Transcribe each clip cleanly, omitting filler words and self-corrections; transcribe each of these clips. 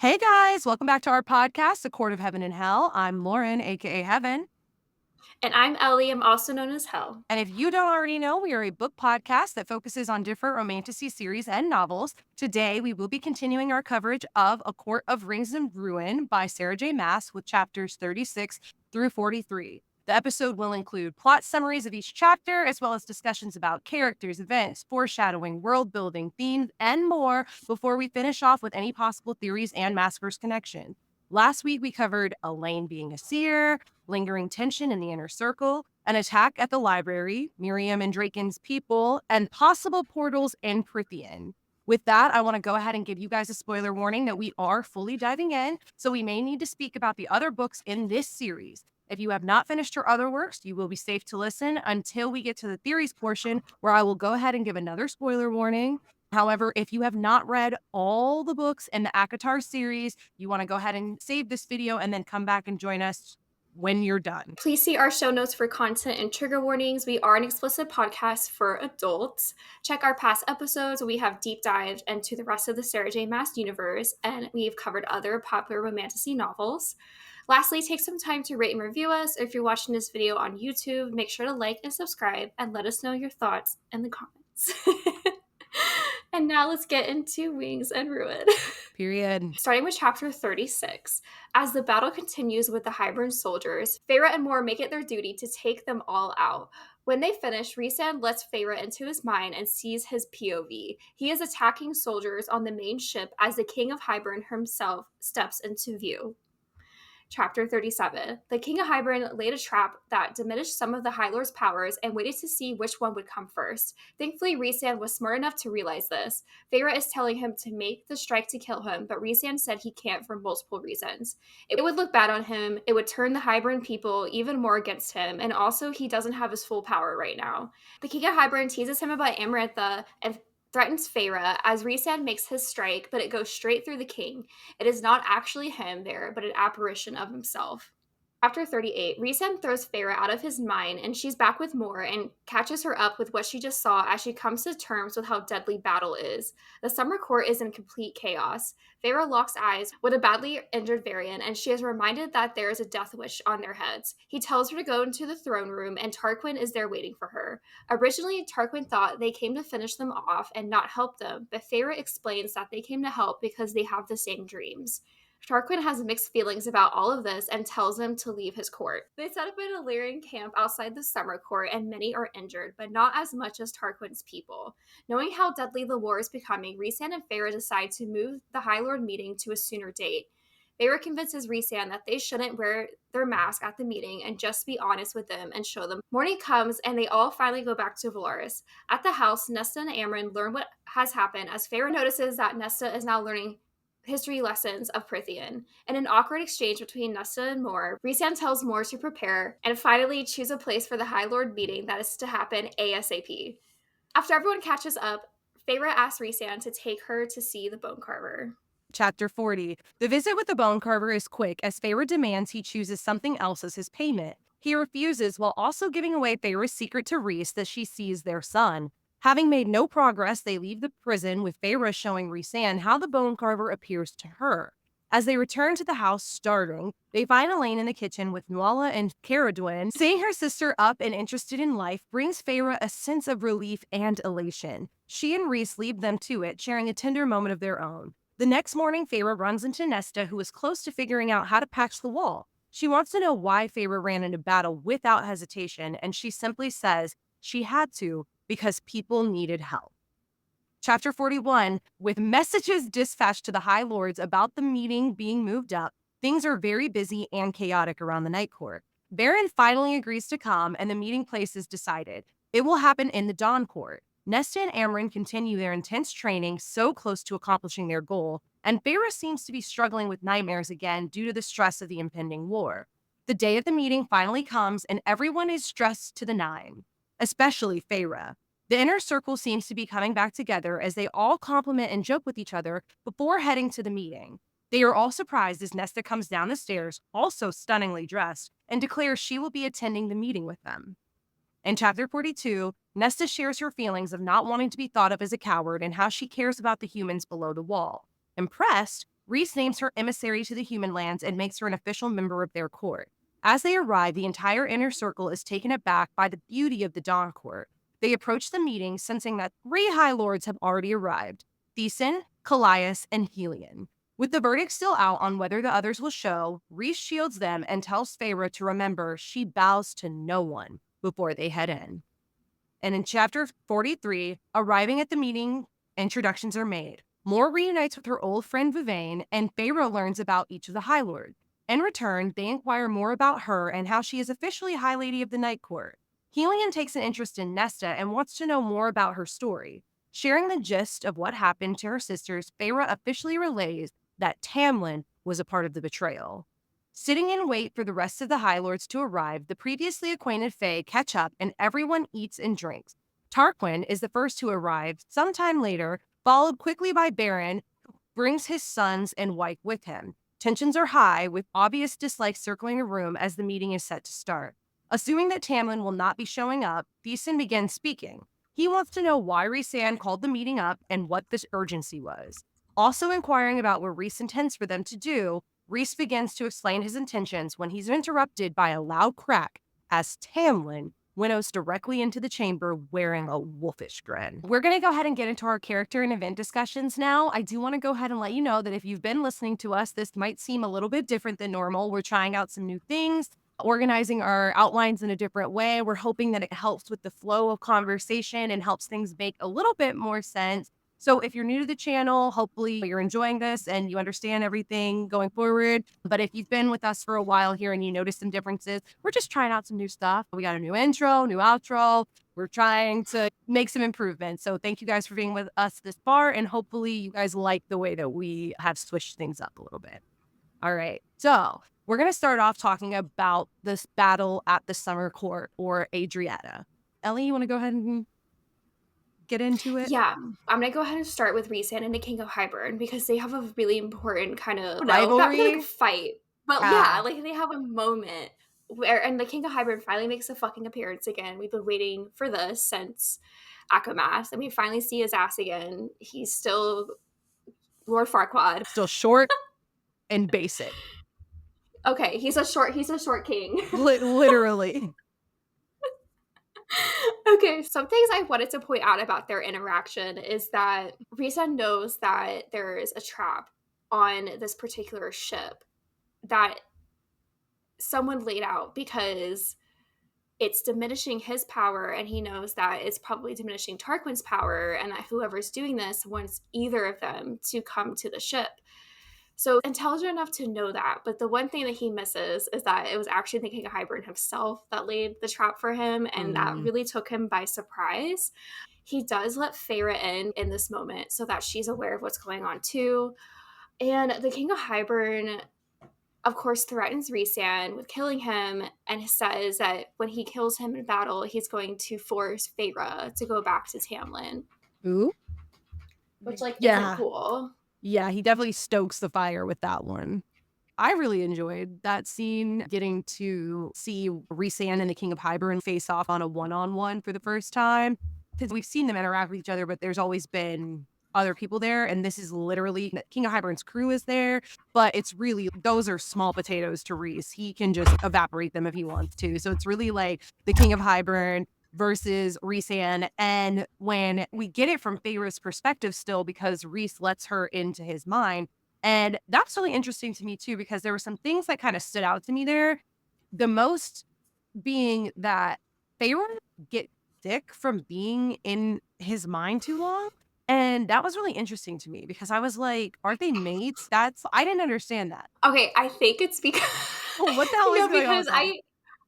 Hey guys, welcome back to our podcast, The Court of Heaven and Hell. I'm Lauren, aka Heaven. And I'm Ellie. I'm also known as Hell. And if you don't already know, we are a book podcast that focuses on different romantasy series and novels. Today, we will be continuing our coverage of A Court of Rings and Ruin by Sarah J. Maas with chapters 36 through 43. The episode will include plot summaries of each chapter, as well as discussions about characters, events, foreshadowing, world building, themes, and more before we finish off with any possible theories and Massacre's connection. Last week, we covered Elaine being a seer, lingering tension in the inner circle, an attack at the library, Miriam and Draken's people, and possible portals in Prithian. With that, I want to go ahead and give you guys a spoiler warning that we are fully diving in, so we may need to speak about the other books in this series. If you have not finished your other works, you will be safe to listen until we get to the theories portion, where I will go ahead and give another spoiler warning. However, if you have not read all the books in the ACOTAR series, you want to go ahead and save this video and then come back and join us when you're done. Please see our show notes for content and trigger warnings. We are an explicit podcast for adults. Check our past episodes. We have deep dived into the rest of the Sarah J. Maas universe, and we've covered other popular romantasy novels. Lastly, take some time to rate and review us. If you're watching this video on YouTube, make sure to like and subscribe and let us know your thoughts in the comments. And now let's get into Wings and Ruin. Period. Starting with chapter 36. As the battle continues with the Hybern soldiers, Feyre and Moore make it their duty to take them all out. When they finish, Rhysand lets Feyre into his mind and sees his POV. He is attacking soldiers on the main ship as the King of Hybern himself steps into view. Chapter 37. The King of Hybern laid a trap that diminished some of the High Lord's powers and waited to see which one would come first. Thankfully, Rhysand was smart enough to realize this. Feyre is telling him to make the strike to kill him, but Rhysand said he can't for multiple reasons. It would look bad on him, it would turn the Hybern people even more against him, and also he doesn't have his full power right now. The King of Hybern teases him about Amarantha and threatens Feyre as Rhysand makes his strike, but it goes straight through the king. It is not actually him there, but an apparition of himself. Chapter 38, Rhysand throws Feyre out of his mind, and she's back with Moore and catches her up with what she just saw as she comes to terms with how deadly battle is. The summer court is in complete chaos. Feyre locks eyes with a badly injured Varian, and she is reminded that there is a death wish on their heads. He tells her to go into the throne room, and Tarquin is there waiting for her. Originally, Tarquin thought they came to finish them off and not help them, but Feyre explains that they came to help because they have the same dreams. Tarquin has mixed feelings about all of this and tells them to leave his court. They set up an Illyrian camp outside the summer court, and many are injured, but not as much as Tarquin's people. Knowing how deadly the war is becoming, Rhysand and Feyre decide to move the High Lord meeting to a sooner date. Feyre convinces Rhysand that they shouldn't wear their mask at the meeting and just be honest with them and show them. Morning comes, and they all finally go back to Valoris. At the house, Nesta and Amren learn what has happened as Feyre notices that Nesta is now learning history lessons of Prithian. In an awkward exchange between Nesta and Moore, Rhysand tells Moore to prepare and finally choose a place for the High Lord meeting that is to happen ASAP. After everyone catches up, Feyre asks Rhysand to take her to see the Bone Carver. Chapter 40. The visit with the Bone Carver is quick as Feyre demands he chooses something else as his payment. He refuses while also giving away Feyre's secret to Rhys that she sees their son. Having made no progress, they leave the prison with Feyre showing Rhysand how the Bone Carver appears to her. As they return to the house, startled, they find Elaine in the kitchen with Nuala and Caradwyn. Seeing her sister up and interested in life brings Feyre a sense of relief and elation. She and Rhys leave them to it, sharing a tender moment of their own. The next morning, Feyre runs into Nesta, who is close to figuring out how to patch the wall. She wants to know why Feyre ran into battle without hesitation, and she simply says she had to because people needed help. Chapter 41, with messages dispatched to the High Lords about the meeting being moved up, things are very busy and chaotic around the Night Court. Baron finally agrees to come, and the meeting place is decided. It will happen in the Dawn Court. Nesta and Amren continue their intense training, so close to accomplishing their goal, and Feyre seems to be struggling with nightmares again due to the stress of the impending war. The day of the meeting finally comes, and everyone is dressed to the nine, especially Feyre. The inner circle seems to be coming back together as they all compliment and joke with each other before heading to the meeting. They are all surprised as Nesta comes down the stairs, also stunningly dressed, and declares she will be attending the meeting with them. In Chapter 42, Nesta shares her feelings of not wanting to be thought of as a coward and how she cares about the humans below the wall. Impressed, Rhys names her emissary to the human lands and makes her an official member of their court. As they arrive, the entire inner circle is taken aback by the beauty of the Dawn Court. They approach the meeting, sensing that 3 High Lords have already arrived: Thesan, Callias, and Helion. With the verdict still out on whether the others will show, Rhys shields them and tells Feyre to remember she bows to no one before they head in. And in chapter 43, arriving at the meeting, introductions are made. Mor reunites with her old friend Vivane, and Feyre learns about each of the High Lords. In return, they inquire more about her and how she is officially High Lady of the Night Court. Helion takes an interest in Nesta and wants to know more about her story. Sharing the gist of what happened to her sisters, Feyre officially relays that Tamlin was a part of the betrayal. Sitting in wait for the rest of the High Lords to arrive, the previously acquainted Fae catch up and everyone eats and drinks. Tarquin is the first to arrive sometime later, followed quickly by Baron, who brings his sons and wife with him. Tensions are high, with obvious dislike circling a room as the meeting is set to start. Assuming that Tamlin will not be showing up, Thesan begins speaking. He wants to know why Rhysand called the meeting up and what this urgency was. Also inquiring about what Rhys intends for them to do, Rhys begins to explain his intentions when he's interrupted by a loud crack as Tamlin winnows directly into the chamber wearing a wolfish grin. We're going to go ahead and get into our character and event discussions now. I do want to go ahead and let you know that if you've been listening to us, this might seem a little bit different than normal. We're trying out some new things, organizing our outlines in a different way. We're hoping that it helps with the flow of conversation and helps things make a little bit more sense. So if you're new to the channel, hopefully you're enjoying this and you understand everything going forward. But if you've been with us for a while here and you notice some differences, we're just trying out some new stuff. We got a new intro, new outro. We're trying to make some improvements. So thank you guys for being with us this far. And hopefully you guys like the way that we have switched things up a little bit. All right. So we're going to start off talking about this battle at the Summer Court, or Adriata. Ellie, you want to go ahead and get into it? Yeah, I'm gonna go ahead and start with Rhysand and the King of Hybern because they have a really important kind of Rivalry? not really like a fight, but Yeah. yeah, like they have a moment where, and the King of Hybern finally makes a fucking appearance again. We've been waiting for this since Maas, and we finally see his ass again. He's still Lord Farquaad. Still short and basic. Okay, he's a short king. Literally. Okay, some things I wanted to point out about their interaction is that Rhysand knows that there is a trap on this particular ship that someone laid out because it's diminishing his power, and he knows that it's probably diminishing Tarquin's power, and that whoever's doing this wants either of them to come to the ship. So intelligent enough to know that, but the one thing that he misses is that it was actually the King of Hybern himself that laid the trap for him, and that really took him by surprise. He does let Feyre in this moment so that she's aware of what's going on too. And the King of Hybern, of course, threatens Rhysand with killing him and says that when he kills him in battle, he's going to force Feyre to go back to Tamlin. Ooh. Which, isn't cool. Yeah, he definitely stokes the fire with that one. I really enjoyed that scene, getting to see Rhysand and the King of Hybern face off on a one-on-one for the first time. Because we've seen them interact with each other, but there's always been other people there. And this is literally, King of Hybern's crew is there, but it's really, those are small potatoes to Rhys. He can just evaporate them if he wants to. So it's really like the King of Hybern versus Rhysand. And when we get it from Feyre's perspective still, because Rhys lets her into his mind. And that's really interesting to me too, because there were some things that kind of stood out to me there. The most being that Feyre get sick from being in his mind too long. And that was really interesting to me because I was like, aren't they mates? I didn't understand that. Okay, I think it's because what the hell is going on? Because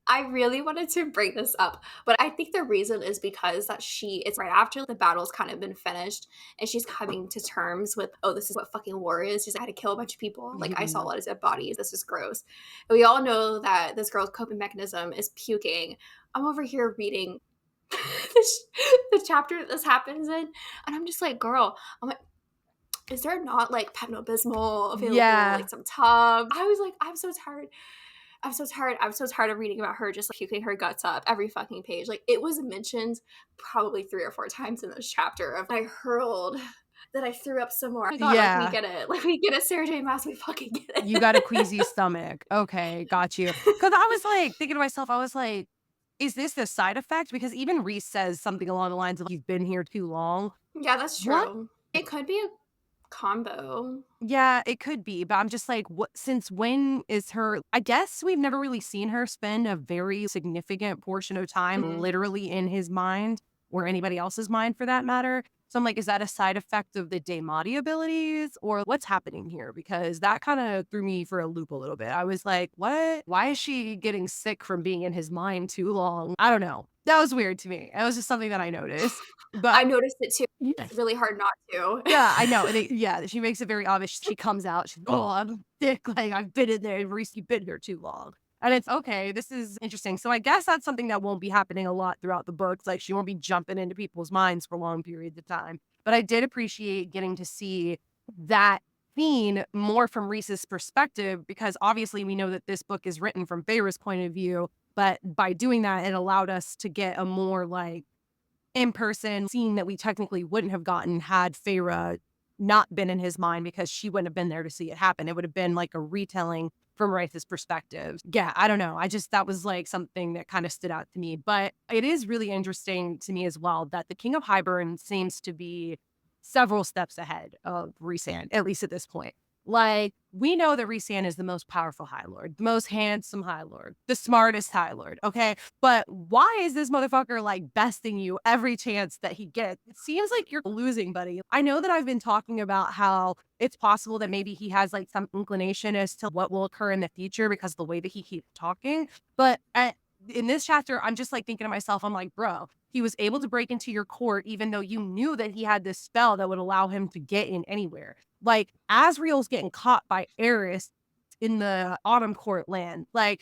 I really wanted to bring this up, but I think the reason is because that it's right after the battle's kind of been finished and she's coming to terms with, oh, this is what fucking war is. She's like, I had to kill a bunch of people. Like, I saw a lot of dead bodies. This is gross. And we all know that this girl's coping mechanism is puking. I'm over here reading the chapter that this happens in, and I'm just like, girl, I'm like, is there not like Pepto-Bismol available? Yeah. Like some tubs? I was like, I'm so tired. I'm so tired of reading about her just like puking her guts up every fucking page. Like, it was mentioned probably 3 or 4 times in this chapter of I hurled that I threw up some more. Oh my god, like, we Yeah. get it. Like, we get it, Sarah J. Maas, we fucking get You got a it. queasy stomach. Okay, got you. Because I was, like, thinking to myself, I was like, "Is this the side effect?" Because even Rhys says something along the lines of, "You've been here too long." Yeah, that's What? true. It could be a combo. Yeah, it could be, but I'm just like, what since when is her I guess we've never really seen her spend a very significant portion of time Mhm. literally in his mind or anybody else's mind for that matter. So I'm like, is that a side effect of the Daemati abilities or what's happening here? Because that kind of threw me for a loop a little bit. I was like, what? Why is she getting sick from being in his mind too long? I don't know. That was weird to me. It was just something that I noticed. But I noticed it too. yeah. It's really hard not to. Yeah, I know, and yeah, she makes it very obvious. She comes out, she's, "Oh, I'm sick, like, I've been in there, Reese, you've been here too long." And it's, okay, this is interesting. So I guess that's something that won't be happening a lot throughout the books, like, she won't be jumping into people's minds for long periods of time. But I did appreciate getting to see that scene more from Reese's perspective, because obviously we know that this book is written from Feyre's point of view, but by doing that, it allowed us to get a more, like, in-person scene that we technically wouldn't have gotten had Feyre not been in his mind because she wouldn't have been there to see it happen. It would have been like a retelling from Rice's perspective. Yeah, I don't know. That was like something that kind of stood out to me. But it is really interesting to me as well that the King of Hybern seems to be several steps ahead of Rhysand, at least at this point. Like, we know that Rhysand is the most powerful High Lord, the most handsome High Lord, the smartest High Lord, okay? But why is this motherfucker, like, besting you every chance that he gets? It seems like you're losing, buddy. I know that I've been talking about how it's possible that maybe he has, like, some inclination as to what will occur in the future because of the way that he keeps talking, but in this chapter, I'm just, like, thinking to myself, I'm like, "Bro, he was able to break into your court even though you knew that he had this spell that would allow him to get in anywhere." Like, Asriel's getting caught by Eris in the Autumn Court land. Like,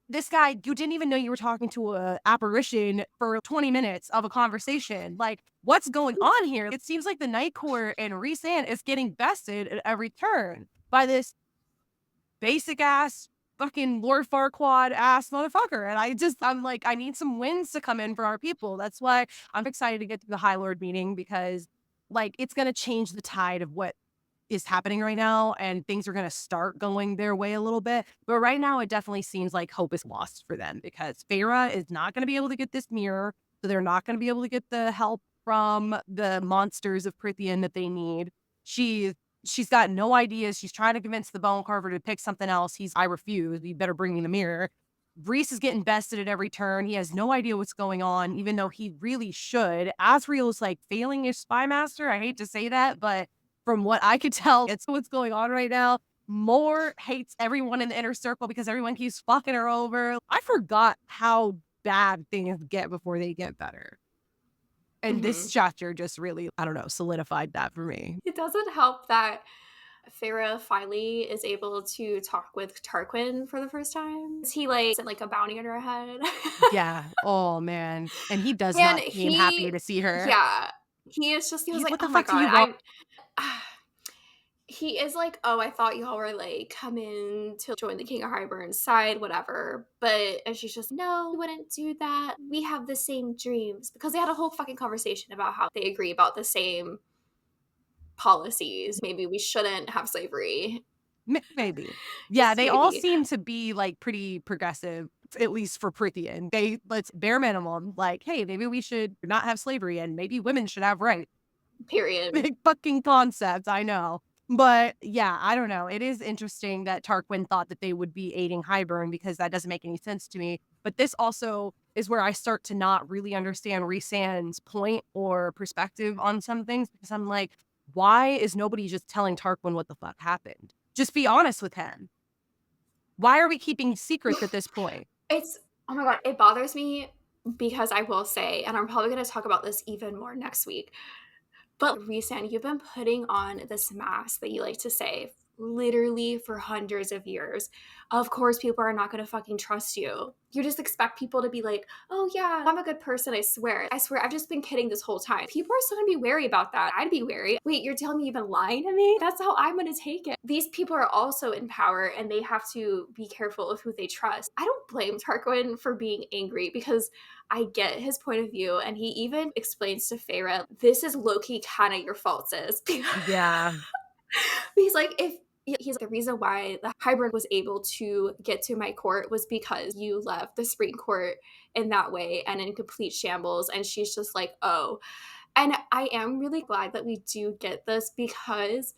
this guy, you didn't even know you were talking to a apparition for 20 minutes of a conversation. Like, what's going on here? It seems like the Night Court and Rhysand is getting bested at every turn by this basic ass fucking Lord Farquaad ass motherfucker. And I'm like, I need some wins to come in for our people. That's why I'm excited to get to the High Lord meeting because, like, it's going to change the tide of what is happening right now and things are going to start going their way a little bit. But right now, it definitely seems like hope is lost for them because Feyre is not going to be able to get this mirror. So they're not going to be able to get the help from the monsters of Prithian that they need. She she's got no ideas. She's trying to convince the bone carver to pick something else. I refuse. You better bring me the mirror. Rhys is getting bested at every turn. He has no idea what's going on, even though he really should. Asriel is like failing his spy master. I hate to say that, but from what I could tell, it's what's going on right now. Moore hates everyone in the inner circle because everyone keeps fucking her over. I forgot how bad things get before they get better. And this Mhm. chapter just really, I don't know, solidified that for me. It doesn't help that Feyre finally is able to talk with Tarquin for the first time. He like sent like a bounty on her head. Yeah. Oh, man. And he does And not seem happy he to see her. yeah. He was like, What the "Oh my fuck do god, you want? he is like, "Oh, I thought y'all were like coming to join the King of Hybern's side, whatever." But and she's just, "No, we wouldn't do that. We have the same dreams." Because they had a whole fucking conversation about how they agree about the same policies. Maybe we shouldn't have slavery. Maybe. Yeah, Just they all maybe. seem to be, like, pretty progressive, at least for Prithian. Let's bare minimum, like, "Hey, maybe we should not have slavery and maybe women should have rights." Period. Big fucking concept, I know. But, yeah, I don't know. It is interesting that Tarquin thought that they would be aiding Hybern because that doesn't make any sense to me. But this also is where I start to not really understand Rhysand's point or perspective on some things because I'm like, why is nobody just telling Tarquin what the fuck happened? Just be honest with him. Why are we keeping secrets at this point? It's oh my god, it bothers me because I will say, and I'm probably gonna talk about this even more next week, but Rhysand, you've been putting on this mask that you like to say literally for hundreds of years. Of course, people are not going to fucking trust you. You just expect people to be like, oh yeah, I'm a good person, I swear. I swear, I've just been kidding this whole time. People are still going to be wary about that. I'd be wary. Wait, you're telling me you've been lying to me? That's how I'm going to take it. These people are also in power and they have to be careful of who they trust. I don't blame Tarquin for being angry because I get his point of view, and he even explains to Feyre, this is low-key kind of your fault, sis. Yeah. He's like, if he's like, the reason why the Hybern was able to get to my court was because you left the Spring Court in that way and in complete shambles. And she's just like, oh. And I am really glad that we do get this, because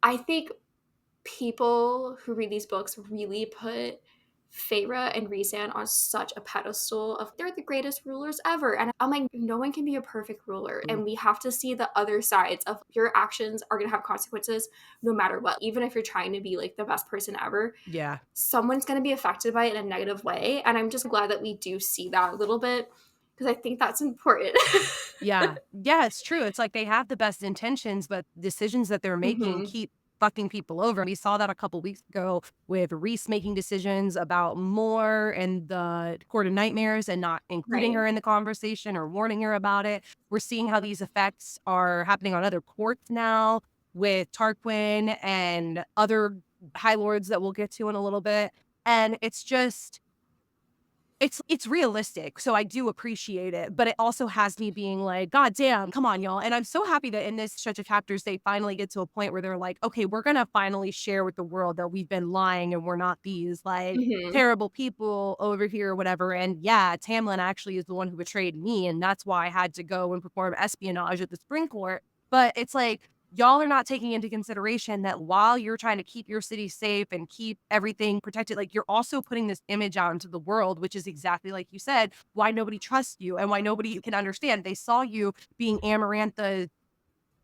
I think people who read these books really put Feyre and Rhysand on such a pedestal of they're the greatest rulers ever. And I'm like, no one can be a perfect ruler. And we have to see the other sides of your actions are going to have consequences no matter what. Even if you're trying to be like the best person ever, Yeah. someone's going to be affected by it in a negative way. And I'm just glad that we do see that a little bit, because I think that's important. Yeah. Yeah, it's true. It's like they have the best intentions, but decisions that they're making Mm-hmm. keep fucking people over. We saw that a couple weeks ago with Rhys making decisions about Moore and the Court of Nightmares and not including Right. her in the conversation or warning her about it. We're seeing how these effects are happening on other courts now with Tarquin and other High Lords that we'll get to in a little bit. And it's just it's realistic, so I do appreciate it, but it also has me being like, "God damn, come on, y'all." And I'm so happy that in this stretch of chapters, they finally get to a point where they're like, "Okay, we're gonna finally share with the world that we've been lying and we're not these, like, Mm-hmm. terrible people over here or whatever." And yeah, Tamlin actually is the one who betrayed me, and that's why I had to go and perform espionage at the Spring Court. But it's like, y'all are not taking into consideration that while you're trying to keep your city safe and keep everything protected, like you're also putting this image out into the world, which is exactly like you said, why nobody trusts you and why nobody can understand. They saw you being Amarantha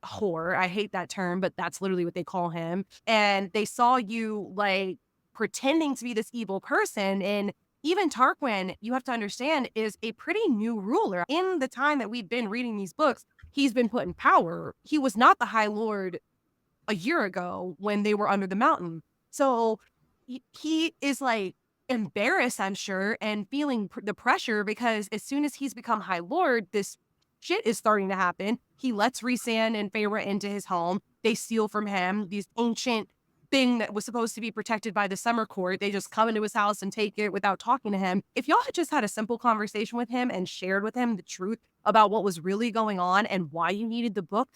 whore. I hate that term, but that's literally what they call him. And they saw you like pretending to be this evil person. And even Tarquin, you have to understand, is a pretty new ruler. In the time that we've been reading these books, he's been put in power. He was not the High Lord a year ago when they were under the mountain. So he is like embarrassed, I'm sure, and feeling the pressure because as soon as he's become High Lord, this shit is starting to happen. He lets Rhysand and Feyre into his home. They steal from him these ancient thing that was supposed to be protected by the summer court. They just come into his house and take it without talking to him. If y'all had just had a simple conversation with him and shared with him the truth about what was really going on and why you needed the book,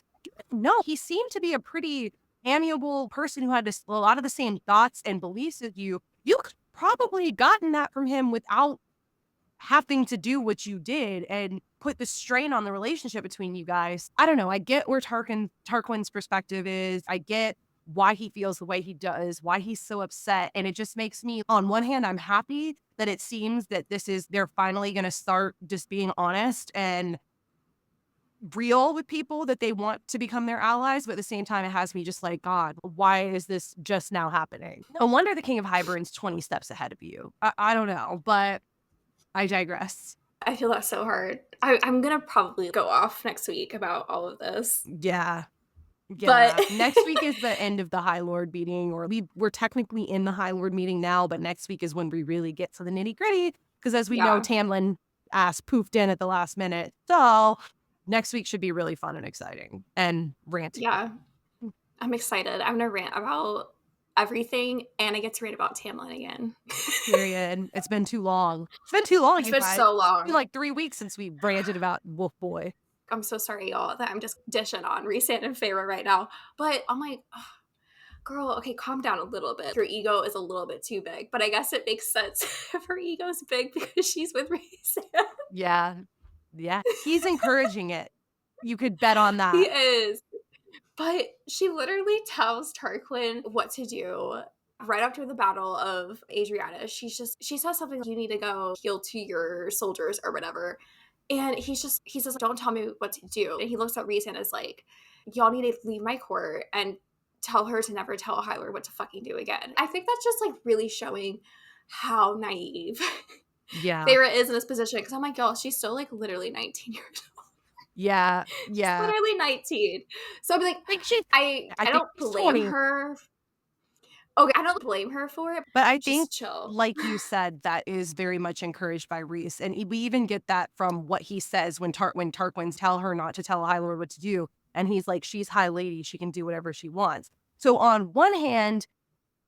no, he seemed to be a pretty amiable person who had a lot of the same thoughts and beliefs as you. You could probably gotten that from him without having to do what you did and put the strain on the relationship between you guys. I don't know. I get where Tarquin's perspective is. I get why he feels the way he does, why he's so upset. And it just makes me, on one hand, I'm happy that it seems that they're finally going to start just being honest and real with people that they want to become their allies, but at the same time, it has me just like, God, why is this just now happening? No wonder the King of Hybern's 20 steps ahead of you. I don't know, but I digress. I feel that so hard. I'm going to probably go off next week about all of this. Yeah. But Yeah. Next week is the end of the High Lord meeting, or we're technically in the High Lord meeting now, but next week is when we really get to the nitty gritty. Because as we know, yeah. Tamlin ass poofed in at the last minute. So next week should be really fun and exciting and ranty. Yeah. I'm excited. I'm going to rant about everything, and I get to rant about Tamlin again. Period. It's been too long. It's been too long, It's you been guys. so It's been long. like 3 weeks since we ranted about Wolf Boy. I'm so sorry, y'all, that I'm just dishing on Rhysand and Feyre right now. But I'm like, ugh, girl, okay, calm down a little bit. Her ego is a little bit too big, but I guess it makes sense if her ego's big because she's with Rhysand. Yeah. Yeah. He's encouraging it. You could bet on He that. is. But she literally tells Tarquin what to do right after the battle of Adriana. She says something like, you need to go heal to your soldiers or whatever. And he says, don't tell me what to do. And he looks at Rhys and is like, y'all need to leave my court and tell her to never tell a High Lord what to fucking do again. I think that's just like really showing how naive Yeah. Feyre is in this position. Because I'm like, y'all, she's still like literally 19 years old. Yeah. She's Yeah. literally 19. So I'm like Like I I think don't he's blame 20. her. Okay, I don't blame her for it. But I think, Just chill. like you said, that is very much encouraged by Rhys. And we even get that from what he says when Tarquins tell her not to tell a High Lord what to do. And he's like, she's High Lady. She can do whatever she wants. So on one hand,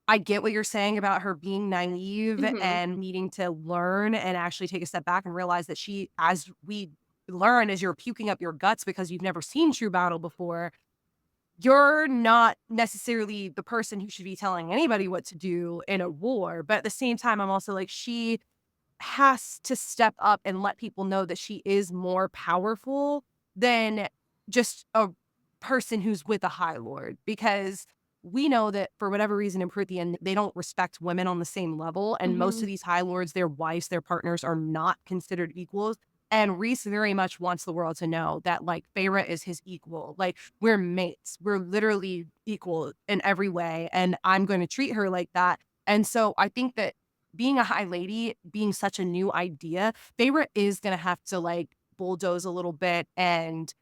I get what you're saying about her being naive Mhm. and needing to learn and actually take a step back and realize that she, as we learn, as you're puking up your guts because you've never seen true battle before, you're not necessarily the person who should be telling anybody what to do in a war. But at the same time, I'm also like, she has to step up and let people know that she is more powerful than just a person who's with a High Lord. Because we know that for whatever reason in Prythian, they don't respect women on the same level. And most of Mhm. these High Lords, their wives, their partners are not considered equals. And Rhys very much wants the world to know that, like, Feyre is his equal. Like, we're mates. We're literally equal in every way. And I'm going to treat her like that. And so I think that being a High Lady, being such a new idea, Feyre is going to have to, like, bulldoze a little bit and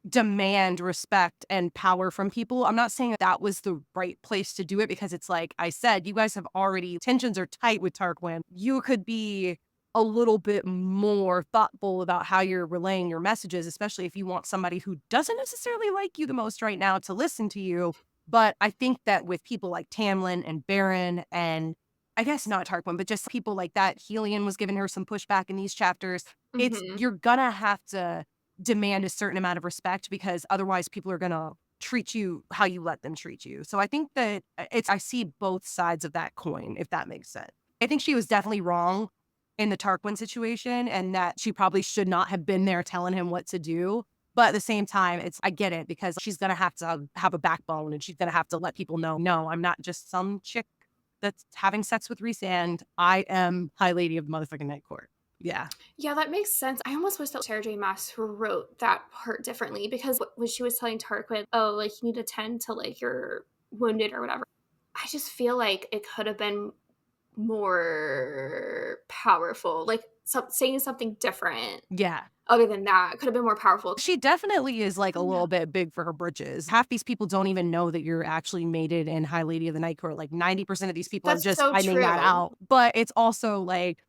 demand respect and power from people. I'm not saying that that was the right place to do it because it's like I said, you guys have already, tensions are tight with Tarquin. You could be a little bit more thoughtful about how you're relaying your messages, especially if you want somebody who doesn't necessarily like you the most right now to listen to you. But I think that with people like Tamlin and Baron and I guess not Tarquin, but just people like that, Helion was giving her some pushback in these chapters. Mhm. You're gonna have to demand a certain amount of respect because otherwise people are going to treat you how you let them treat you. So I think that I see both sides of that coin, if that makes sense. I think she was definitely wrong in the Tarquin situation and that she probably should not have been there telling him what to do. But at the same time, I get it because she's going to have a backbone and she's going to have to let people know, no, I'm not just some chick that's having sex with Rhysand. I am High Lady of the motherfucking Night Court. Yeah. Yeah, that makes sense. I almost wish that Sarah J. Maas wrote that part differently because when she was telling Tarquin, oh, like, you need to tend to, like, you're wounded or whatever, I just feel like it could have been more powerful. Like, saying something different Yeah. other than that could have been more powerful. She definitely is, like, a Yeah. little bit big for her britches. Half these people don't even know that you're actually mated in High Lady of the Night Court. Like, 90% of these people are That's just so finding that true. out. But it's also, like,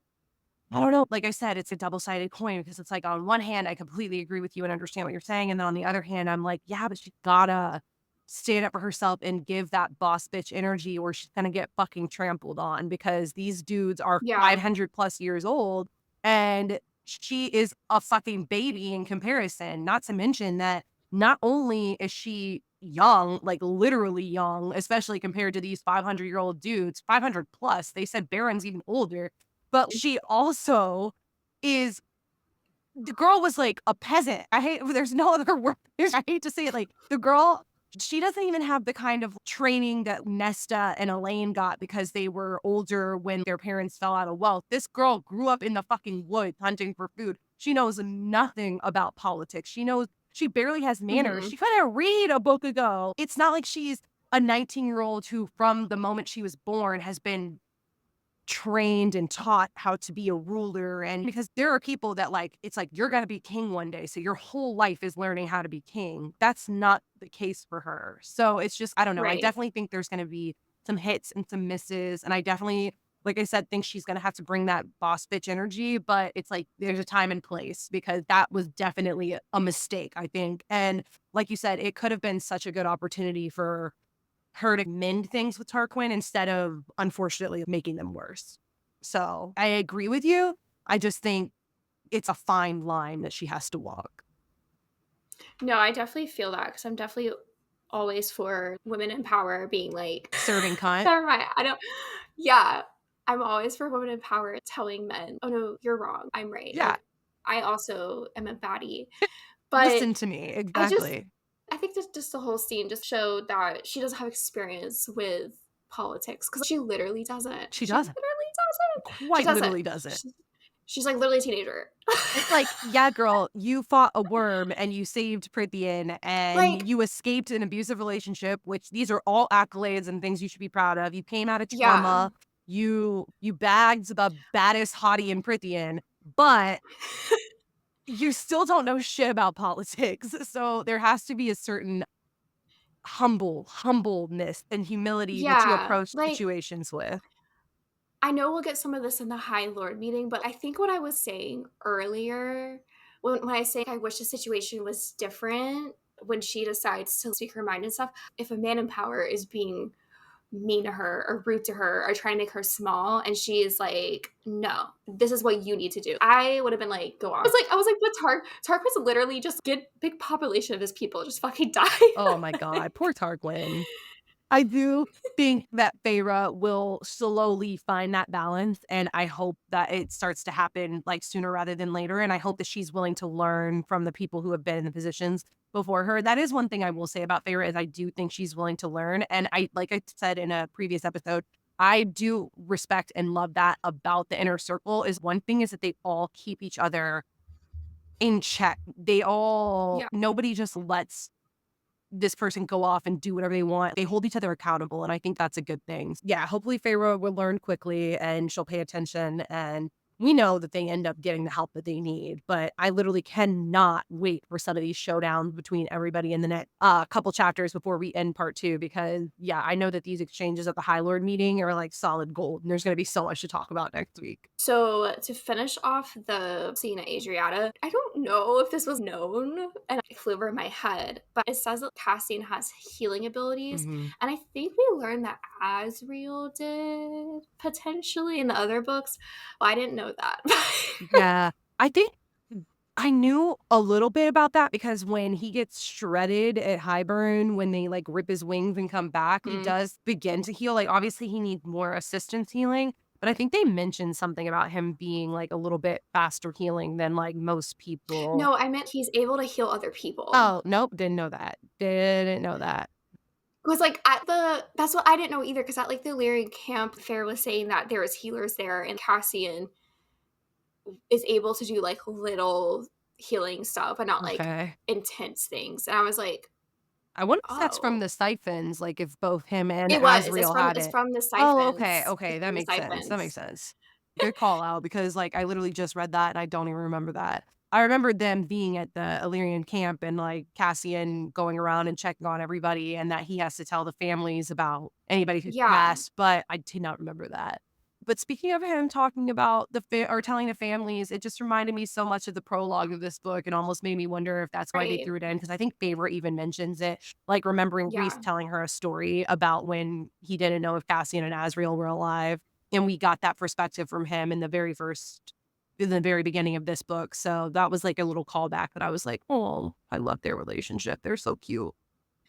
I don't know. Like I said, it's a double-sided coin because it's like, on one hand, I completely agree with you and understand what you're saying, and then on the other hand, I'm like, yeah, but she's gotta stand up for herself and give that boss bitch energy or she's gonna get fucking trampled on because these dudes are Yeah. 500 plus years old and she is a fucking baby in comparison. Not to mention that not only is she young, like literally young, especially compared to these 500-year-old dudes, 500 plus. They said Baron's even older, but she also is the girl was like a peasant. I hate there's no other word. I hate to say it. Like the girl, she doesn't even have the kind of training that Nesta and Elaine got because they were older when their parents fell out of wealth. This girl grew up in the fucking woods hunting for food. She knows nothing about politics. She barely has manners. Mhm. She couldn't read a book ago. It's not like she's a 19-year-old who, from the moment she was born, has been trained and taught how to be a ruler. And because there are people that like, it's like, you're going to be king one day. So your whole life is learning how to be king. That's not the case for her. So it's just, I don't know. I Right. definitely think there's going to be some hits and some misses. And I definitely, like I said, think she's going to have to bring that boss bitch energy. But it's like, there's a time and place because that was definitely a mistake, I think. And like you said, it could have been such a good opportunity for her to mend things with Tarquin instead of, unfortunately, making them worse. So I agree with you. I just think it's a fine line that she has to walk. No, I definitely feel that because I'm definitely always for women in power being like, Serving cunt. never mind. I don't, yeah, I'm always for women in power telling men, oh no, you're wrong. I'm right. Yeah. Like, I also am a baddie. But Listen to me. I just, Exactly. I think just the whole scene just showed that she doesn't have experience with politics because she literally doesn't. She She doesn't. literally doesn't. She Quite doesn't. literally doesn't. She's like literally a teenager. It's like, yeah, girl, you fought a worm and you saved Prythian and Like, you escaped an abusive relationship, which these are all accolades and things you should be proud of. You came out of yeah. trauma. You bagged the baddest hottie in Prythian, but you still don't know shit about politics. So there has to be a certain humbleness and humility that you Yeah, approach like, situations with. I know we'll get some of this in the High Lord meeting, but I think what I was saying earlier, when I say I wish the situation was different when she decides to speak her mind and stuff, if a man in power is being mean to her or rude to her or trying to make her small and she is like, no, this is what you need to do, I would have been like, go on. I was like, but Tarquin's literally just get big population of his people just fucking die. Oh my god, poor Tarquin. I do think that Feyre will slowly find that balance, and I hope that it starts to happen, like, sooner rather than later, and I hope that she's willing to learn from the people who have been in the positions before her. That is one thing I will say about Feyre is I do think she's willing to learn, and I like I said in a previous episode, I do respect and love that about the inner circle is one thing is that they all keep each other in check. They all Yeah. nobody just lets this person go off and do whatever they want. They hold each other accountable, and I think that's a good thing. Yeah, hopefully Feyre will learn quickly and she'll pay attention, and we know that they end up getting the help that they need, but I literally cannot wait for some of these showdowns between everybody in the next couple chapters before we end part 2 because, yeah, I know that these exchanges at the High Lord meeting are, like, solid gold, and there's gonna be so much to talk about next week. So to finish off the scene at Adriata, I don't know if this was known and it flew over my head, but it says that Cassian has healing abilities. Mhm. And I think we learned that Asriel did potentially in the other books. Well, I didn't know that. Yeah. I think I knew a little bit about that because when he gets shredded at Hybern, when they, like, rip his wings and come back, he Mm. does begin to heal. Like, obviously, he needs more assistance healing, but I think they mentioned something about him being, like, a little bit faster healing than, like, most people. No, I meant he's able to heal other people. Oh, nope, didn't know that. Didn't know that. Because like at the that's what I didn't know either. Because at like the Lyrian camp, Fair was saying that there was healers there, and Cassian is able to do like little healing stuff and not like Okay. intense things. And I was like, I wonder if that's from oh, the siphons, like, if both him and it was. Asriel had It's it. from the Oh, okay, siphons. okay, It's that from the makes sense, that makes siphons. sense. Good call out because, like, I literally just read that and I don't even remember that. I remember them being at the Illyrian camp and, like, Cassian going around and checking on everybody and that he has to tell the families about anybody who's Yeah, passed, but I did not remember that. But speaking of him talking about or telling the families, it just reminded me so much of the prologue of this book and almost made me wonder if that's why they right. threw it in because I think Favorite even mentions it, like remembering Rhys Yeah, telling her a story about when he didn't know if Cassian and Asriel were alive, and we got that perspective from him in the very beginning of this book. So that was like a little callback that I was like, oh, I love their relationship. They're so cute.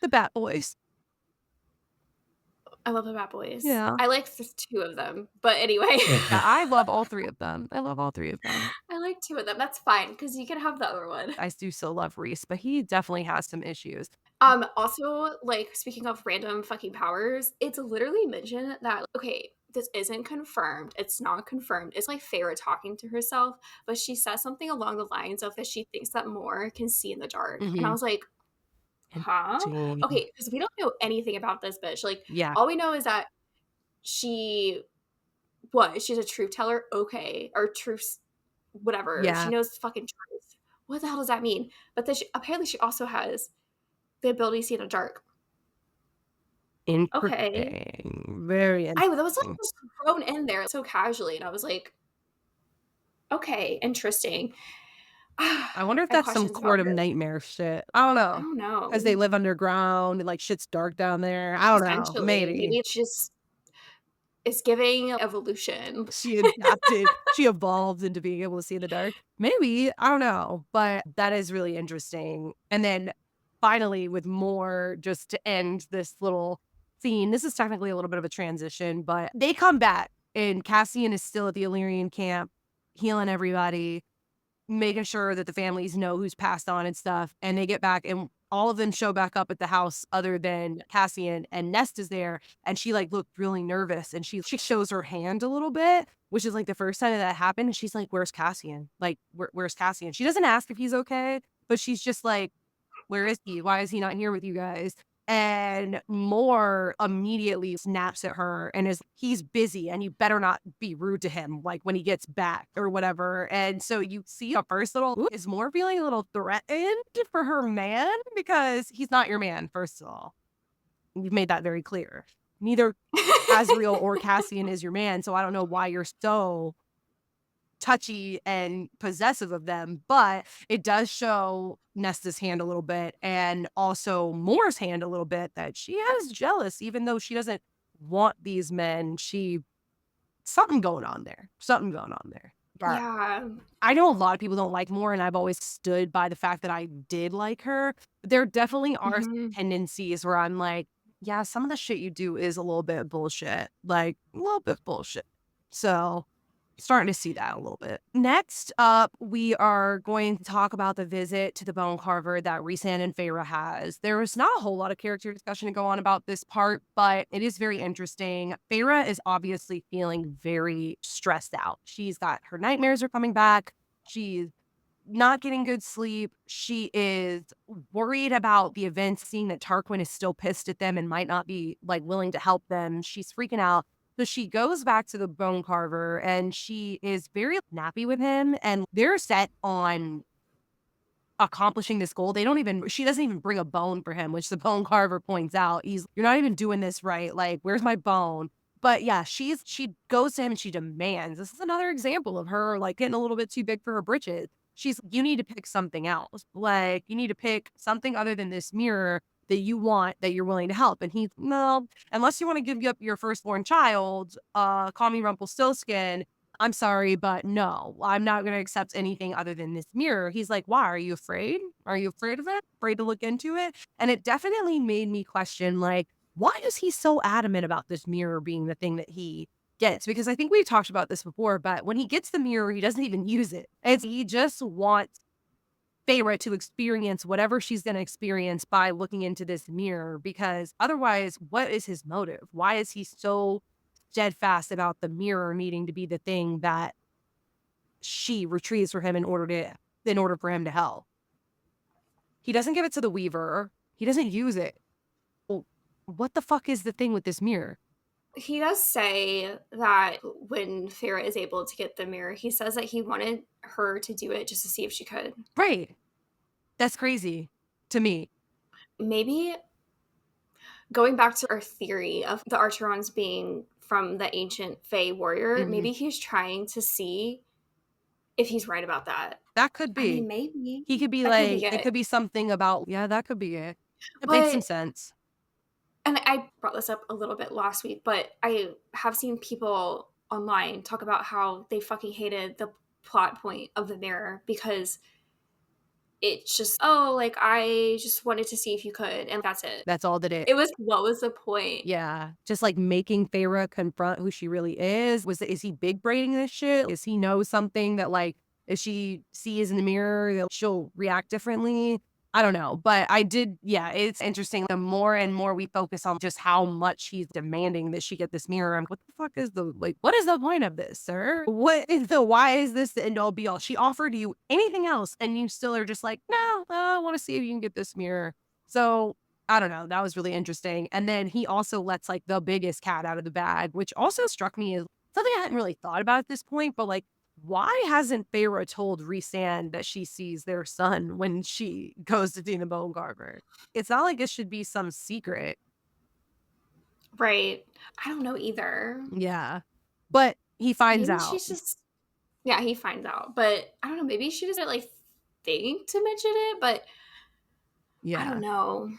The Bat Boys. I love the Bad Boys. Yeah. I like the two of them, but anyway, Yeah, I love all three of them. I love all three of them. I like two of them. That's fine because you can have the other one. I do still love Rhys, but he definitely has some issues. Also, like, speaking of random fucking powers, it's literally mentioned that, okay, this isn't confirmed. It's not confirmed. It's like Feyre talking to herself, but she says something along the lines of that she thinks that Moore can see in the dark. And I Mhm. was like, huh? Interesting. Okay, because we don't know anything about this bitch. Like, Yeah, all we know is that she, what? She's a truth teller? Okay. Or truth, whatever. She yeah. knows fucking truth. What the hell does that mean? But then apparently she also has the ability to see in the dark. Okay. Interesting. Very I that was, like, interesting. just thrown in there so casually, and I was like, "Okay, interesting." I I wonder if have that's some questions about Court of her. Nightmare shit. I don't I know. don't As they know. live underground and, like, shit's dark down there. I don't know. Essentially, maybe Maybe. it's just it's giving evolution. She adapted. She evolved into being able to see in the dark. Maybe. I don't know. But that is really interesting. And then finally, with more, just to end this little scene, this is technically a little bit of a transition, but they come back and Cassian is still at the Illyrian camp, healing everybody, making sure that the families know who's passed on and stuff. And they get back and all of them show back up at the house other than Cassian, and Nesta's there and she like looked really nervous and she shows her hand a little bit, which is like the first time that happened. And she's like, where's Cassian? Like, where's Cassian? She doesn't ask if he's okay, but she's just like, where is he? Why is he not here with you guys? And Moore immediately snaps at her and is he's busy and you better not be rude to him like when he gets back or whatever. And so you see a first little is Moore feeling a little threatened for her man because he's not your man, first of all. You've made that very clear. Neither Azriel or Cassian is your man, so I don't know why you're so touchy and possessive of them, but it does show Nesta's hand a little bit and also Moore's hand a little bit that she is jealous, even though she doesn't want these men. Something going on there. Something going on there. But Yeah. I know a lot of people don't like Moore, and I've always stood by the fact that I did like her. But there definitely are Mhm. tendencies where I'm like, yeah, some of the shit you do is a little bit bullshit. Like, a little bit bullshit. So starting to see that a little bit. Next up, we are going to talk about the visit to the bone carver that Rhysand and Feyre has. There is not a whole lot of character discussion to go on about this part, but it is very interesting. Feyre is obviously feeling very stressed out. She's got her nightmares are coming back. She's not getting good sleep. She is worried about the events, seeing that Tarquin is still pissed at them and might not be like willing to help them. She's freaking out. So she goes back to the bone carver and she is very nappy with him and they're set on accomplishing this goal. She doesn't even bring a bone for him, which the bone carver points out. You're not even doing this right. Like, where's my bone? But yeah, she goes to him and she demands. This is another example of her like getting a little bit too big for her britches. You need to pick something else. Like, you need to pick something other than this mirror that you want, that you're willing to help. And he's, no, unless you want to give up your firstborn child, call me Rumpelstiltskin. I'm sorry, but no, I'm not going to accept anything other than this mirror. He's like, why? Are you afraid? Are you afraid of it? Afraid to look into it? And it definitely made me question, like, why is he so adamant about this mirror being the thing that he gets? Because I think we've talked about this before, but when he gets the mirror, he doesn't even use it. He just wants Feyre to experience whatever she's going to experience by looking into this mirror, because otherwise, what is his motive? Why is he so steadfast about the mirror needing to be the thing that she retrieves for him in order for him to help? He doesn't give it to the Weaver. He doesn't use it. Well, what the fuck is the thing with this mirror? He does say that when Feyre is able to get the mirror, he says that he wanted her to do it just to see if she could. Right. That's crazy to me. Maybe going back to our theory of the Archerons being from the ancient Fey warrior, Mhm. maybe he's trying to see if he's right about that. That could I mean, be. maybe. He could be That could like, be it it. could be something about, yeah, that could be it. It made some But, sense. and I brought this up a little bit last week, but I have seen people online talk about how they fucking hated the plot point of the mirror because it's just, oh, like, I just wanted to see if you could, and that's it. That's all that it. It was, what was the point? Yeah, just, like, making Feyre confront who she really is. Is he big braining this shit? Is he know something that, like, if she sees in the mirror, that she'll react differently? I don't know, but yeah, it's interesting. The more and more we focus on just how much he's demanding that she get this mirror, what the fuck is what is the point of this, sir? Why is this the end all be all? She offered you anything else, and you still are just like, "No, I wanna see if you can get this mirror." So I don't know. That was really interesting. And then he also lets like the biggest cat out of the bag, which also struck me as something I hadn't really thought about at this point. But like, why hasn't Feyre told Rhysand that she sees their son when she goes to see the bone carver? It's not like it should be some secret. Right. I don't know either. Yeah. But he finds Maybe out. she's just, yeah, he finds out. But I don't know, maybe she doesn't like think to mention it, but I don't Yeah. know.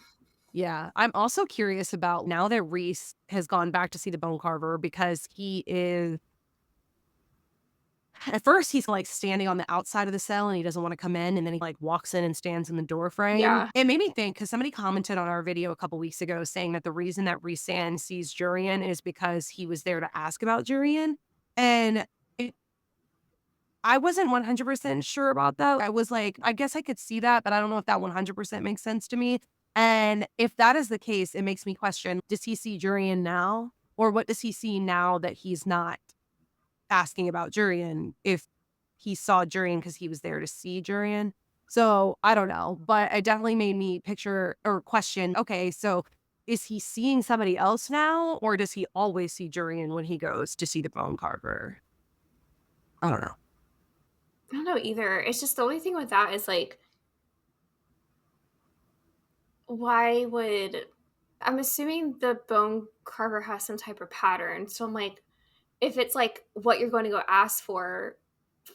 Yeah. I'm also curious about now that Rhys has gone back to see the bone carver, because he is. At first, he's, like, standing on the outside of the cell, and he doesn't wanna come in, and then he, like, walks in and stands in the door frame. Yeah. It made me think, because somebody commented on our video a couple weeks ago saying that the reason that Rhysand sees Jurian is because he was there to ask about Jurian, and it I wasn't 100% sure about that. I was like, I guess I could see that, but I don't know if that 100% makes sense to me, and if that is the case, it makes me question, does he see Jurian now? Or what does he see now that he's not asking about Jurian, if he saw Jurian because he was there to see Jurian? So I don't know, but it definitely made me picture or question, okay, so is he seeing somebody else now, or does he always see Jurian when he goes to see the bone carver? I don't know. I don't know either. It's just the only thing with that is like, why would I'm assuming the bone carver has some type of pattern. So I'm like, if it's like what you're going to go ask for,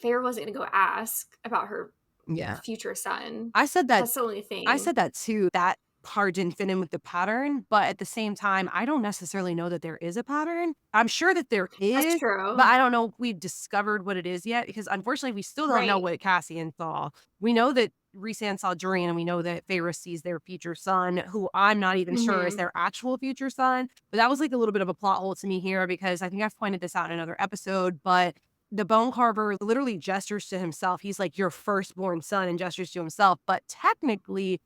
Feyre wasn't going to go ask about her Yeah. future son. I said that That's the only I thing. said that too. That part didn't fit in with the pattern, but at the same time, I don't necessarily know that there is a pattern. I'm sure that there That's is, but true. I don't know if we've discovered what it is yet because unfortunately we still don't know Right. what Cassian saw. We know that Rhysand saw Durian and we know that Feyre sees their future son, who I'm not even sure is Mhm. their actual future son. But that was like a little bit of a plot hole to me here because I think I've pointed this out in another episode, but the bone carver literally gestures to himself. He's like your firstborn son and gestures to himself. But technically,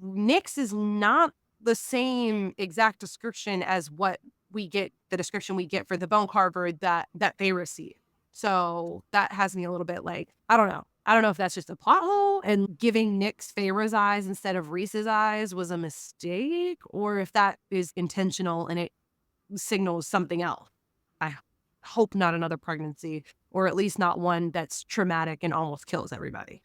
Nyx is not the same exact description as what we get, the description we get for the bone carver that Feyre see. So that has me a little bit like, I don't know. I don't know if that's just a plot hole and giving Nyx Feyre's eyes instead of Rhys's eyes was a mistake, or if that is intentional and it signals something else. I hope not another pregnancy, or at least not one that's traumatic and almost kills everybody.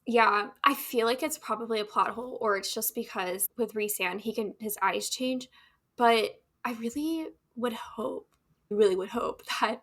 Yeah, I feel like it's probably a plot hole, or it's just because with Rhysand, he can his eyes change. But I really would hope that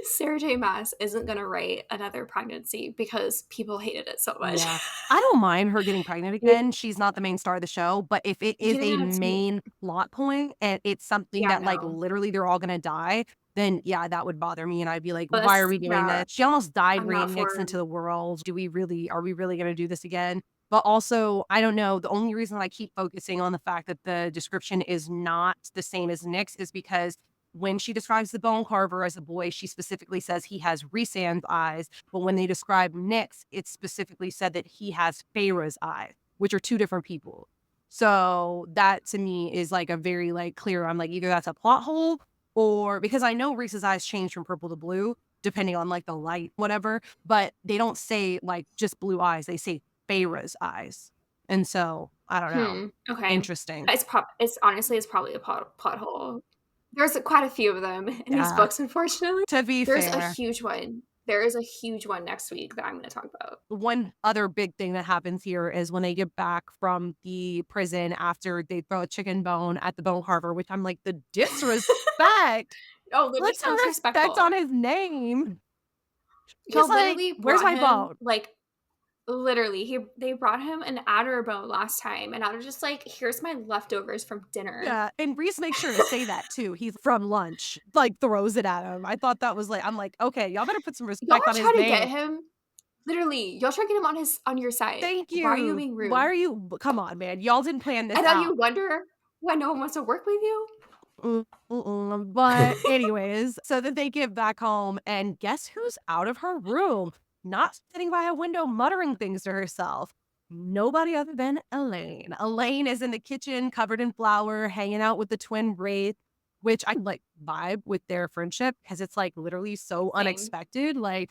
Sarah J. Maas isn't gonna write another pregnancy because people hated it so much. Yeah. I don't mind her getting pregnant They again. She's not the main star of the show, but if it is getting a on a team. main plot point and it's something Yeah, that, like, no. literally they're all gonna die, then, yeah, that would bother me, and I'd be like, But "Why are that's we doing yeah, this?" She almost died I'm not bringing Nyx for into the world. Do we really Are we really gonna do this again? But also, I don't know, the only reason I keep focusing on the fact that the description is not the same as Nyx is because when she describes the bone carver as a boy, she specifically says he has Rhysand's eyes, but when they describe Nyx, it's specifically said that he has Feyre's eyes, which are two different people. So that to me is like a very like clear. I'm like either that's a plot hole or because I know Reese's eyes change from purple to blue depending on like the light, whatever. But they don't say like just blue eyes. They say Feyre's eyes, and so I don't know. okay. Interesting. It's honestly, it's probably a plot hole. There's quite a few of them in these Yeah. books, unfortunately. To be There's a fair, huge one. There is a huge one next week that I'm gonna talk about. one other big thing that happens here is when they get back from the prison after they throw a chicken bone at the bone carver, which I'm like, the disrespect. Oh, literally Put some so respect disrespectful. on his name. He's Y'all like, literally "Where's brought my him, bone?" like, literally, they brought him an adder bone last time, and I was just like, "Here's my leftovers from dinner." Yeah, and Reese makes sure to say that too. He's from lunch, like, throws it at him. I thought that was like I'm like, "Okay, y'all better put some Y'all respect are on his trying to name." get him literally, y'all trying to get him on your side. Thank Why are you you. being Why rude? are you Come on, man. Y'all didn't plan this And now out. you wonder why no one wants to work with you? But anyways, so then they get back home, and guess who's out of her room? Not sitting by a window muttering things to herself. Nobody other than Elaine. Elaine is in the kitchen, covered in flour, hanging out with the twin Wraith, which I like vibe with their friendship because it's like literally so Same. unexpected. Like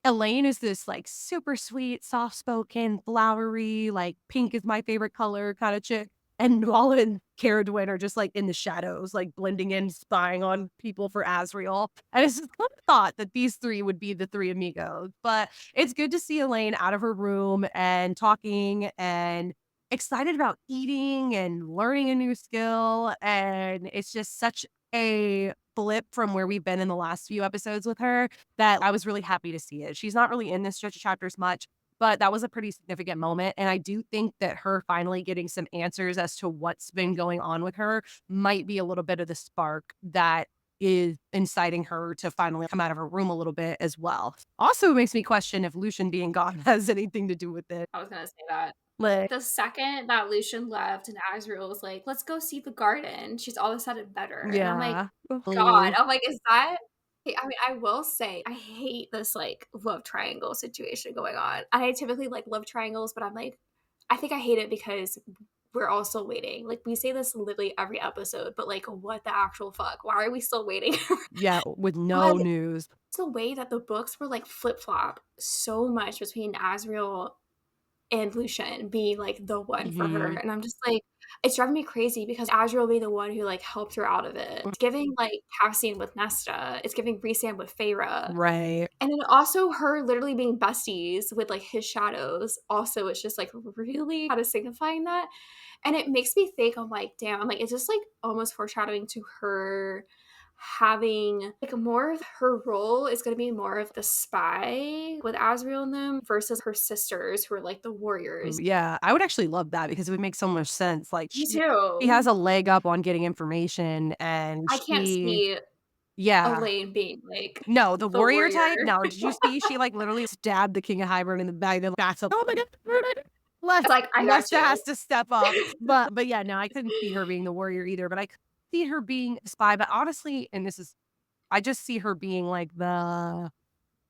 Elaine is this like super sweet, soft spoken, flowery, like pink is my favorite color kind of chick. And Nala and Cara Dwayne are just like in the shadows, like blending in, spying on people for Asriel. And it's just kind of thought that these three would be the three amigos. But it's good to see Elaine out of her room and talking and excited about eating and learning a new skill. And it's just such a flip from where we've been in the last few episodes with her that I was really happy to see it. She's not really in this stretch of chapters much, but that was a pretty significant moment. And I do think that her finally getting some answers as to what's been going on with her might be a little bit of the spark that is inciting her to finally come out of her room a little bit as well. Also makes me question if Lucian being gone has anything to do with it. I was gonna say that. Like, The second that Lucian left and Asriel was like, "Let's go see the garden," she's all of a sudden better, and I'm like, yeah. "God," I'm like, "Is that?" I mean, I will say I hate this, like, love triangle situation going on. I typically like love triangles, but I'm like, I think I hate it because we're all still waiting. Like, we say this literally every episode, but, like, what the actual fuck? Why are we still waiting? Yeah, with But no news. it's the way that the books were, like, flip-flop so much between Asriel and Lucian be, like, the one for her, Mhm. and I'm just like, It's driving me crazy because Azriel being the one who, like, helped her out of it. It's giving, like, Cassian with Nesta. It's giving Rhysand with Feyre. Right. And then also her literally being besties with, like, his shadows also is just, like, really kind of signifying that. And it makes me think, I'm like, damn, I'm like, it's just, like, almost foreshadowing to her having, like, more of her role is gonna be more of the spy with Azriel and them versus her sisters who are, like, the warriors. Yeah, I would actually love that because it would make so much sense. Like Me she has too. a leg up on getting information and I can't see yeah. Elaine being, like, No, the the warrior warrior. type. No, did you see she like literally stabbed the king of Hybern in the back and backs up. Oh my god. Left. It's like, "I got Nesta has you." to step up. But yeah, no, I couldn't see her being the warrior either, but I could see her being a spy. But honestly, and this is I just see her being like the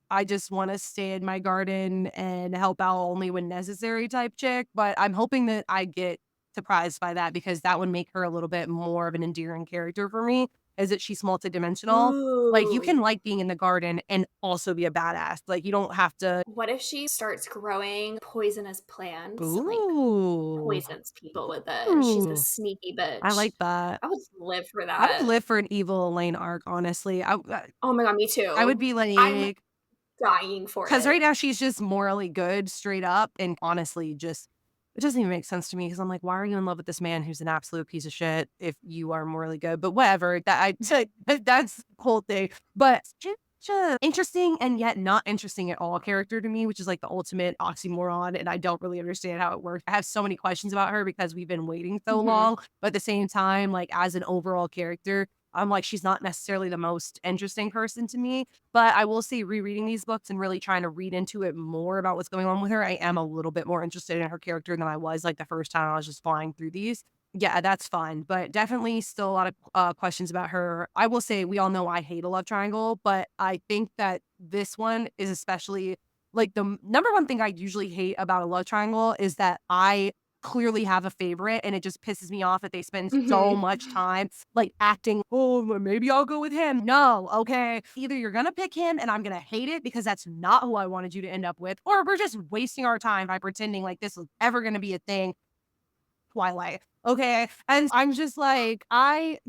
I just want to stay in my garden and help out only when necessary type chick. But I'm hoping that I get surprised by that because that would make her a little bit more of an endearing character for me. Is that she's multidimensional? Like you can Ooh. like being in the garden and also be a badass. Like you don't have to. What if she starts growing poisonous plants and, like, Ooh, poisons people with it, and she's the ooh, sneaky I bitch? like that. I would live for I would that. live for an evil Elaine arc. Honestly, Oh my god, me I would too. be I'm like, dying for 'cause right it. now she's just morally good straight up, and honestly, just it doesn't even make sense to me. Because 'cause I'm like, "Why are you in love with this man who's an absolute piece of shit if you are morally good?" But whatever, that's the whole thing. But she's such a interesting and yet not interesting at all character to me, which is like the ultimate oxymoron, and I don't really understand how it works. I have so many questions about her because we've been waiting so Mhm. long, but at the same time, like, as an overall character, I'm like, she's not necessarily the most interesting person to me. But I will say rereading these books and really trying to read into it more about what's going on with her, I am a little bit more interested in her character than I was like the first time I was just flying through these. Yeah, that's fun, but definitely still a lot of questions about her. I will say we all know I hate a love triangle, but I think that this one is especially like number one thing I usually hate about a love triangle is that I clearly have a favorite and it just pisses me off that they spend so Mhm. much time like acting, oh, well, maybe I'll go with him. No, okay. Either you're gonna pick him and I'm gonna hate it because that's not who I wanted you to end up with, or we're just wasting our time by pretending like this was ever gonna be a thing. Twilight. Okay. And I'm just like, I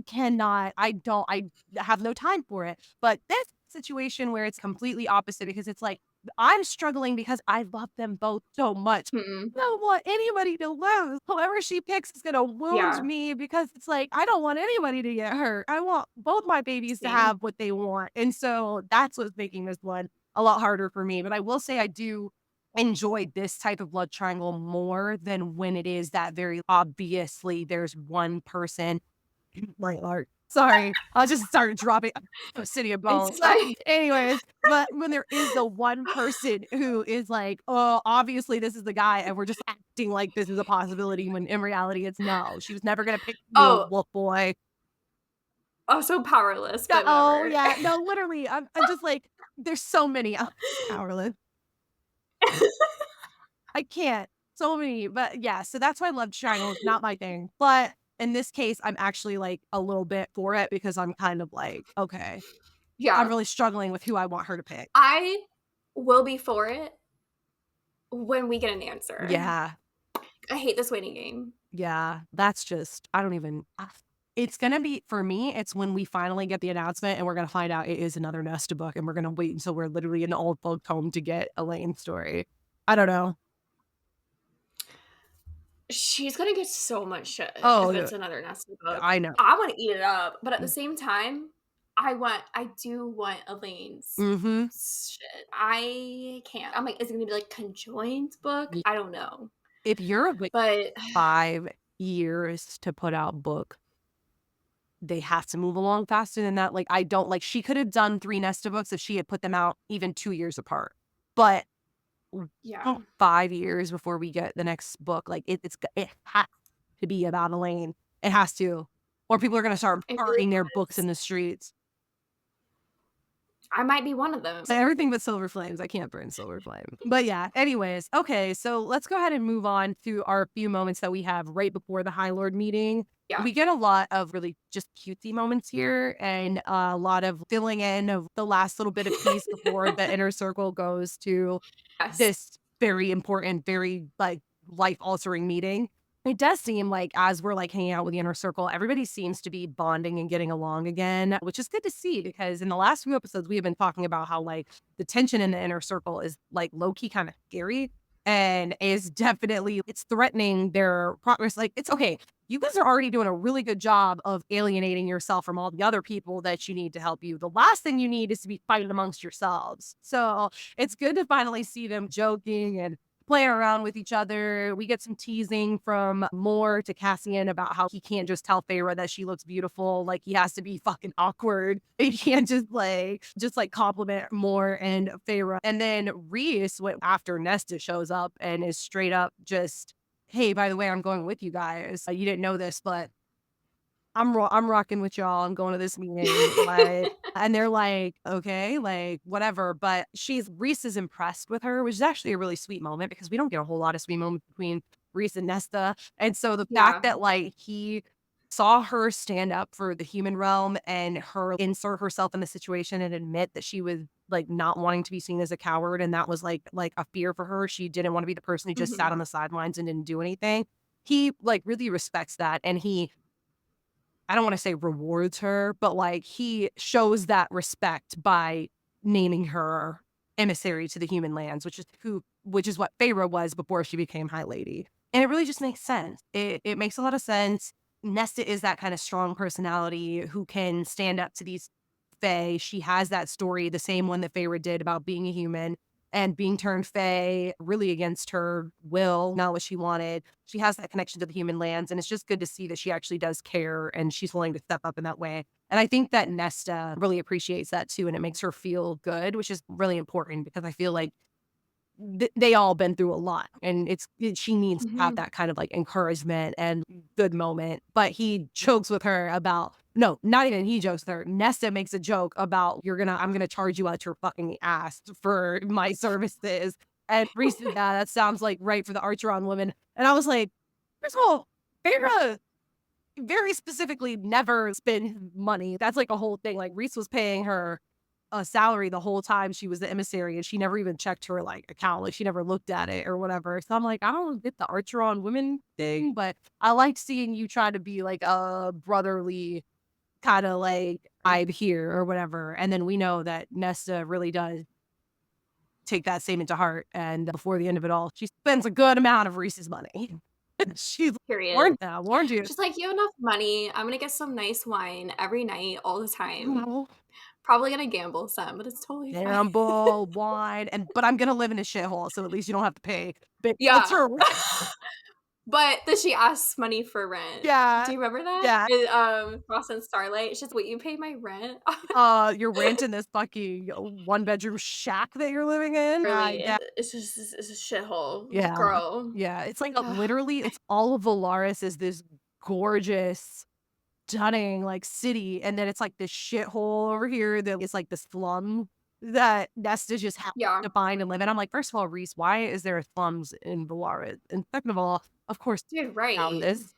have no time for it. But this situation where it's completely opposite because it's like, I'm struggling because I love them both so much. Mhm. I don't want anybody to lose. Whoever she picks is gonna wound Yeah, me because it's like I don't want anybody to get hurt. I want both my babies to same. have what they want. And so that's what's making this one a lot harder for me. But I will say I do enjoy this type of blood triangle more than when it is that very obviously there's one person. Like, Art. Sorry, I'll just start dropping City of Bones. It's like Anyways, but when there is the one person who is like, oh, obviously this is the guy, and we're just acting like this is a possibility when in reality it's no. She was never gonna pick you, oh, wolf boy. oh, so powerless, Yeah, but oh whatever. yeah, no, literally, I'm just like, there's so many. I'm powerless. I can't. So many, but yeah, so that's why love triangle is not my thing. But in this case, I'm actually like a little bit for it because I'm kind of like, okay, I'm Yeah, really struggling with who I want her to pick. I will be for it when we get an answer. Yeah, I hate this waiting game. yeah, that's just, I don't even, it's gonna be, for me, it's when we finally get the announcement and we're gonna find out it is another Nesta book and we're gonna wait until we're literally in the old folk home to get Elaine's story. I don't know. She's gonna get so much shit Oh, if yeah, it's another Nesta book. I know. I wanna eat it up, but at the same time, I do want Elaine's Mm-hmm. shit. I can't. I'm like, is it gonna be, like, conjoined book? I don't know. If you're 5 years to put out book, they have to move along faster than that. Like, I don't like she could have done 3 Nesta books if she had put them out even 2 years apart. But Yeah. 5 years before we get the next book, like, it has to be about Elaine. It has to. Or people are gonna start It really burning their books in does. the streets. I might be one of them. Everything but Silver Flames. I can't burn Silver Flame. But yeah, anyways, okay, so let's go ahead and move on to our few moments that we have right before the High Lord meeting. Yeah. We get a lot of really just cutesy moments here and a lot of filling in of the last little bit of piece before the inner circle goes to Yes. this very important, very like life altering meeting. It does seem like as we're like hanging out with the inner circle, everybody seems to be bonding and getting along again, which is good to see because in the last few episodes, we have been talking about how like the tension in the inner circle is like low key kind of scary and is definitely it's threatening their progress. Like, it's okay. You guys are already doing a really good job of alienating yourself from all the other people that you need to help you. The last thing you need is to be fighting amongst yourselves. So it's good to finally see them joking and play around with each other. We get some teasing from Moore to Cassian about how he can't just tell Feyre that she looks beautiful. Like, he has to be fucking awkward. He can't just compliment Moore and Feyre. And then Rhys, after Nesta shows up and is straight up just, hey, by the way, I'm going with you guys. You didn't know this, but I'm rocking with y'all. I'm going to this meeting. Like, and they're like, okay, like whatever. But Rhys is impressed with her, which is actually a really sweet moment because we don't get a whole lot of sweet moments between Rhys and Nesta. And so the fact Yeah. that like he saw her stand up for the human realm and her insert herself in the situation and admit that she was like not wanting to be seen as a coward and that was like a fear for her. She didn't want to be the person who just sat Mhm. on the sidelines and didn't do anything. He like really respects that and he I don't want to say rewards her, but like he shows that respect by naming her emissary to the human lands, which is what Feyre was before she became High Lady. And it really just makes sense. It makes a lot of sense. Nesta is that kind of strong personality who can stand up to these Fae. She has that story, the same one that Feyre did about being a human and being turned Fae really against her will, not what she wanted. She has that connection to the human lands, and it's just good to see that she actually does care and she's willing to step up in that way. And I think that Nesta really appreciates that too, and it makes her feel good, which is really important because I feel like they all been through a lot and she needs to have Mhm. that kind of like encouragement and good moment. But he jokes with her about no, not even he jokes with her. Nesta makes a joke about I'm gonna charge you out your fucking ass for my services. And Reese is that sounds like right for the Archeron woman. And I was like, first of all, Feyre very specifically never spend money. That's like a whole thing. Like Reese was paying her a salary the whole time she was the emissary and she never even checked her like account. Like she never looked at it or whatever. So I'm like, I don't get the Archer on women thing, but I liked seeing you try to be like a brotherly kind of like vibe here or whatever. And then we know that Nesta really does take that statement to heart. And before the end of it all, she spends a good amount of Reese's money. She's Period. warned you. She's like, "You have enough money. I'm gonna get some nice wine every night, all the time. No. Probably gonna gamble some, but it's totally fine." Gamble, wine, but I'm gonna live in a shithole, so at least you don't have to pay big Yeah. ultra. But then she asks money for rent. Do Yeah. you remember that? Yeah. Frost and Starlight. She's, "Wait, you pay my rent?" You're renting this fucking one-bedroom shack that you're living in? Really, Yeah. it's a shithole, Yeah. girl. Yeah, it's like, literally, it's all of Valaris is this gorgeous, stunning, like, city, and then it's, like, this shithole over here that is, like, this slum that Nesta just happens Yeah. to find and live in. I'm like, "First of all, Reese, why is there slums in Valaris? And second of all, of course, Dude, found right. this.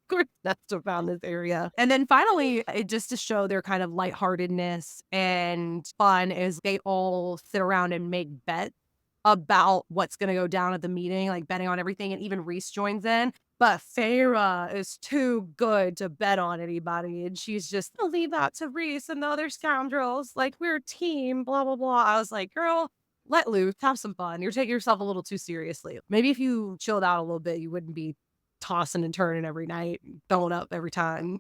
Course Nesta found this area. And then finally, it just to show their kind of lightheartedness and fun is they all sit around and make bets about what's gonna go down at the meeting, like betting on everything, and even Reese joins in. But Feyre is too good to bet on anybody, and she's just, "I'll leave that to Reese and the other scoundrels. Like, we're a team, blah, blah, blah." I was like, "Girl, let loose, have some fun. You're taking yourself a little too seriously. Maybe if you chilled out a little bit, you wouldn't be tossing and turning every night, throwing up every time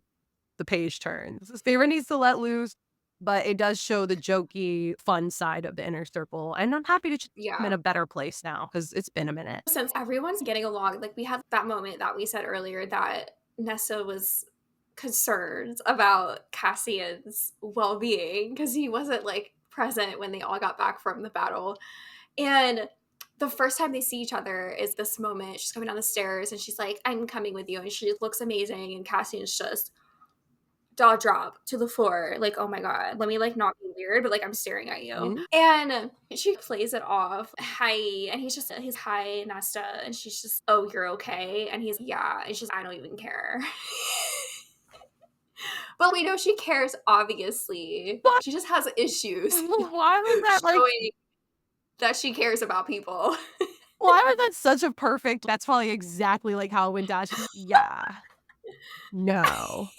the page turns." His favorite needs to let loose, but it does show the jokey, fun side of the inner circle. And I'm happy to I'm in Yeah. a better place now because it's been a minute. Since everyone's getting along, like, we had that moment that we said earlier that Nessa was concerned about Cassian's well-being because he wasn't, like, present when they all got back from the battle, and the first time they see each other is this moment. She's coming down the stairs, and she's like, "I'm coming with you," and she looks amazing, and Cassian's just jaw drop to the floor, like, "Oh my god, let me, like, not be weird, but, like, I'm staring at you." Mhm. And she plays it off, "Hi," and he's, "Hi, Nesta," and she's just, "Oh, you're okay?" And he's, "Yeah," and she's, "I don't even care." But we know she cares, obviously. What? She just has issues Why was that like showing that she cares about people. Why was that such a perfect that's probably exactly, like, how it went down. She's, "Yeah. No.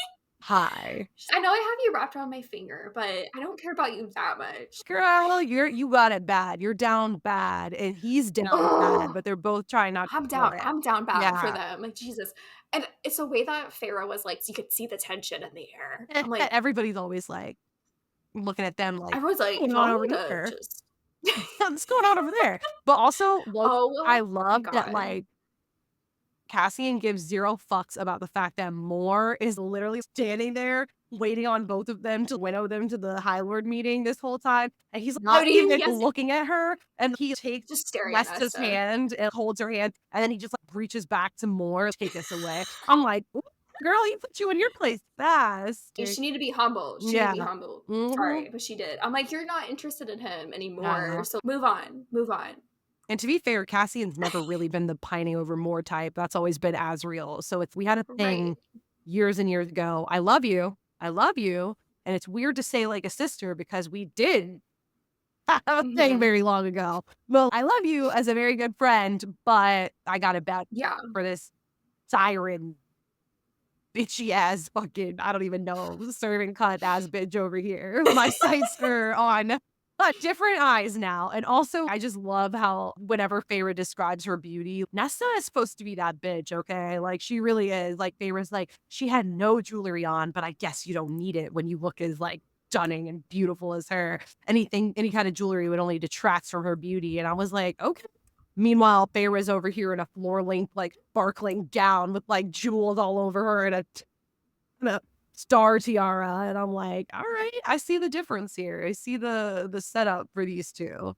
Hi. I know I have you wrapped around my finger, but I don't care about you that much. Girl, you got it bad. You're down bad, and he's down bad, Oh, but they're both trying not to feel it." I'm down bad for Yeah. them, like, Jesus. And it's the way that Feyre was, like, you could see the tension in the air. I'm like, Everybody's always, like, looking at them like, everyone's "What's like, going on "Y'all over need to here? just" What's going on over there?" But also, look, I Oh my love that, god. like, Cassian gives 0 fucks about the fact that Moore is literally standing there waiting on both of them to winnow them to the High Lord meeting this whole time, and he's Oh, not do you even yes, looking at her, and he takes just staring at Nesta's Nesta. hand and holds her hand, and then he just, like, reaches back to Moore, "Take this away." I'm like, "Ooh, girl, he put you in your place fast." She needed to be humble. She needed to be Yeah. humble. Mhm. Sorry, but she did. I'm like, "You're not interested in him anymore, Yeah. so move on, move on." And to be fair, Cassian's never really been the pining over more type. That's always been Asriel. So if we had a Right. thing years and years ago, I love you. And it's weird to say like a sister because we did have a thing Mhm. very long ago. Well, I love you as a very good friend, but I got a bad Yeah. for this siren bitchy ass fucking, I don't even know, serving cunt ass bitch over here. My sights are on different eyes now. And also, I just love how whenever Feyre describes her beauty, Nesta is supposed to be that bitch, okay? Like, she really is. Like, Feyre's like, she had no jewelry on, but I guess you don't need it when you look as, like, stunning and beautiful as her. Any kind of jewelry would only detract from her beauty. And I was like, okay. Meanwhile, Feyre's over here in a floor length, like, sparkling gown with, like, jewels all over her and a star tiara, and I'm like, "Alright, I see the difference here. I see the setup for these 2."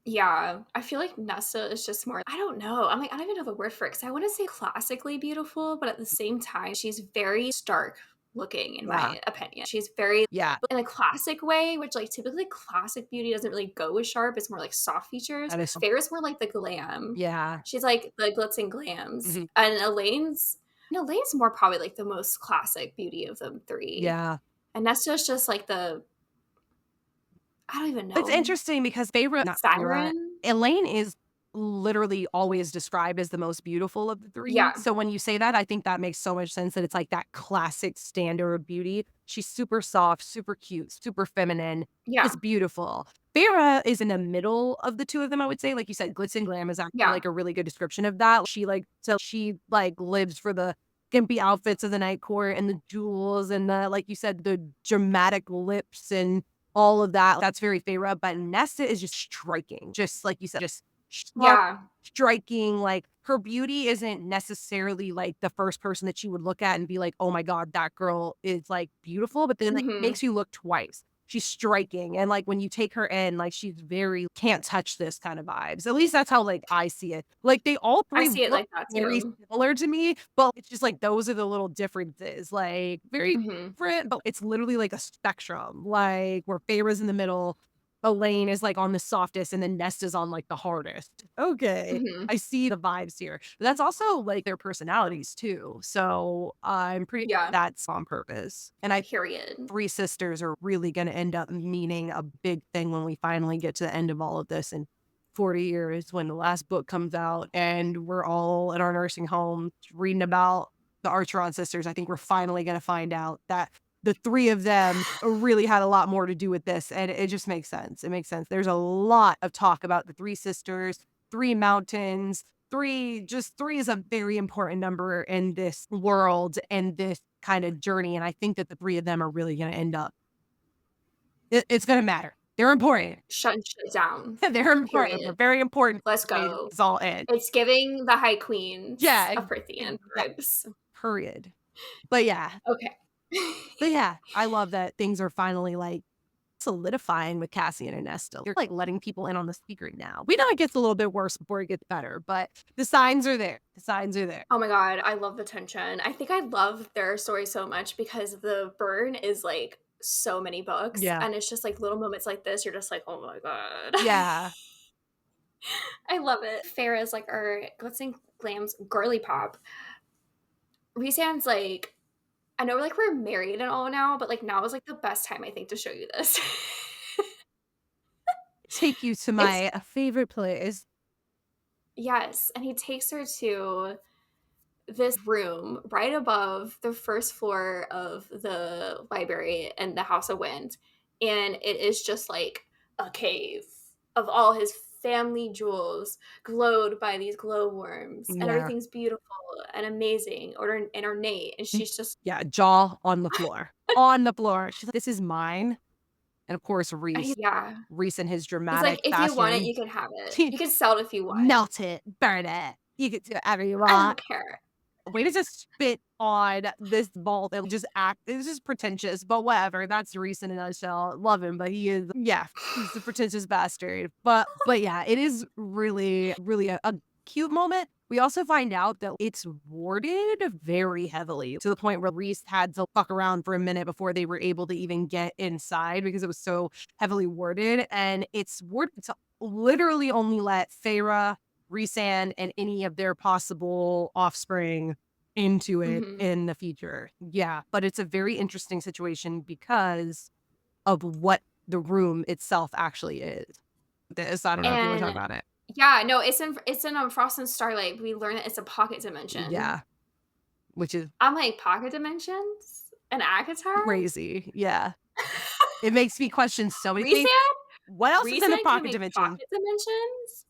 Yeah. I feel like Nesta is just more I don't know. I'm like, I don't even know the word for it because I wanna say classically beautiful, but at the same time, she's very stark looking in Yeah. my opinion. She's very Yeah, in a classic way, which, like, typically classic beauty doesn't really go with sharp, it's more like soft features. that is so Feyre's more like the glam. yeah. She's like the glitz and glams, Mhm. and Elaine's more probably, like, the most classic beauty of them 3, Yeah. and Nesta's just like the I don't even It's know, interesting because Feyre not Feyre, siren? Elaine is literally always described as the most beautiful of the 3. Yeah, So when you say that, I think that makes so much sense that it's like that classic standard beauty. She's super soft, super cute, super feminine, yeah, just beautiful. Feyre is in the middle of the 2 of them, I would say. Like you said, glitz and glam is actually yeah. like a really good description of that. She like lives for the skimpy outfits of the night court and the jewels and the like you said, the dramatic lips and all of that. That's very Feyre, but Nesta is just striking. Just like you said, just sharp, Yeah. striking. Like her beauty isn't necessarily like the first person that you would look at and be like, "Oh my god, that girl is like beautiful," but then like, it Mhm. makes you look twice. She's striking, and like when you take her in, like she's very can't touch this kind of vibes. At least that's how like I see it. Like they all I 3 see it look like that very too. similar to me, but it's just like those are the little differences. Like very Mhm. different, but it's literally like a spectrum, like where Feyre's in the middle, Elaine is like on the softest, and then Nesta's on like the hardest. Okay, Mhm. I see the vibes here. But that's also like their personalities too. So I'm pretty Yeah. that's on purpose. And I Period. three sisters are really going to end up meaning a big thing when we finally get to the end of all of this in 40 years when the last book comes out and we're all in our nursing home reading about the Archeron sisters. I think we're finally going to find out that the 3 of them really had a lot more to do with this, and it just makes sense. It makes sense. There's a lot of talk about the 3 sisters, 3 mountains, 3 is a very important number in this world and this kind of journey, and I think that the 3 of them are really gonna end up it's gonna matter. They're important. Shut shit down. They're important. They're Period. very important Let's the way go. this all ends. It's giving the High Queens Yeah, of Prithian exactly. vibes. Period. But yeah. Okay. But yeah, I love that things are finally, like, solidifying with Cassian and Nesta. They're, like, letting people in on the secret now. We know it gets a little bit worse before it gets better, but the signs are there. The signs are there. Oh my god, I love the tension. I think I love their story so much because the burn is, like, so many books, Yeah. and it's just, like, little moments like this, you're just like, "Oh my god." Yeah. I love it. Farrah's, like, our Glitz and Glam's girly pop. Rhysand's, like I know, like, we're married and all now, but, like, now is, like, the best time, I think, to show you this. Take you to It's my favorite place. Yes, and he takes her to this room right above the first floor of the library in the House of Wind, and it is just like a cave of all his family jewels glowed by these glowworms, and Yeah. everything's beautiful and amazing and ornate, and she's just Yeah, jaw on the floor. On the floor. She's like, "This is mine." And of course, yeah. Reese in his He's like, dramatic "If you want it, fashion, you can have it. he You can sell it if you want. melt it, burn it. You can do whatever you I don't want. care." Way to just spit on this vault and just act. It's just pretentious, but whatever. That's Reese in a nutshell. Love him, but he is, yeah, he's a pretentious bastard. But yeah, it is really, really a cute moment. We also find out that it's warded very heavily to the point where Reese had to fuck around for a minute before they were able to even get inside because it was so heavily warded. And it's warded to literally only let Feyre, Rhysand, and any of their possible offspring into it Mhm. in the future. Yeah, but it's a very interesting situation because of what the room itself actually is. This, I don't know if you want to talk And about it. yeah, no, it's in Frost and Starlight. We learn that it's a pocket dimension. Yeah, which is I'm like, pocket dimensions? An Akatar? crazy. Yeah, it makes me question so many things. Rhysand? What else is in the Rhysand can pocket make dimension? pocket dimensions?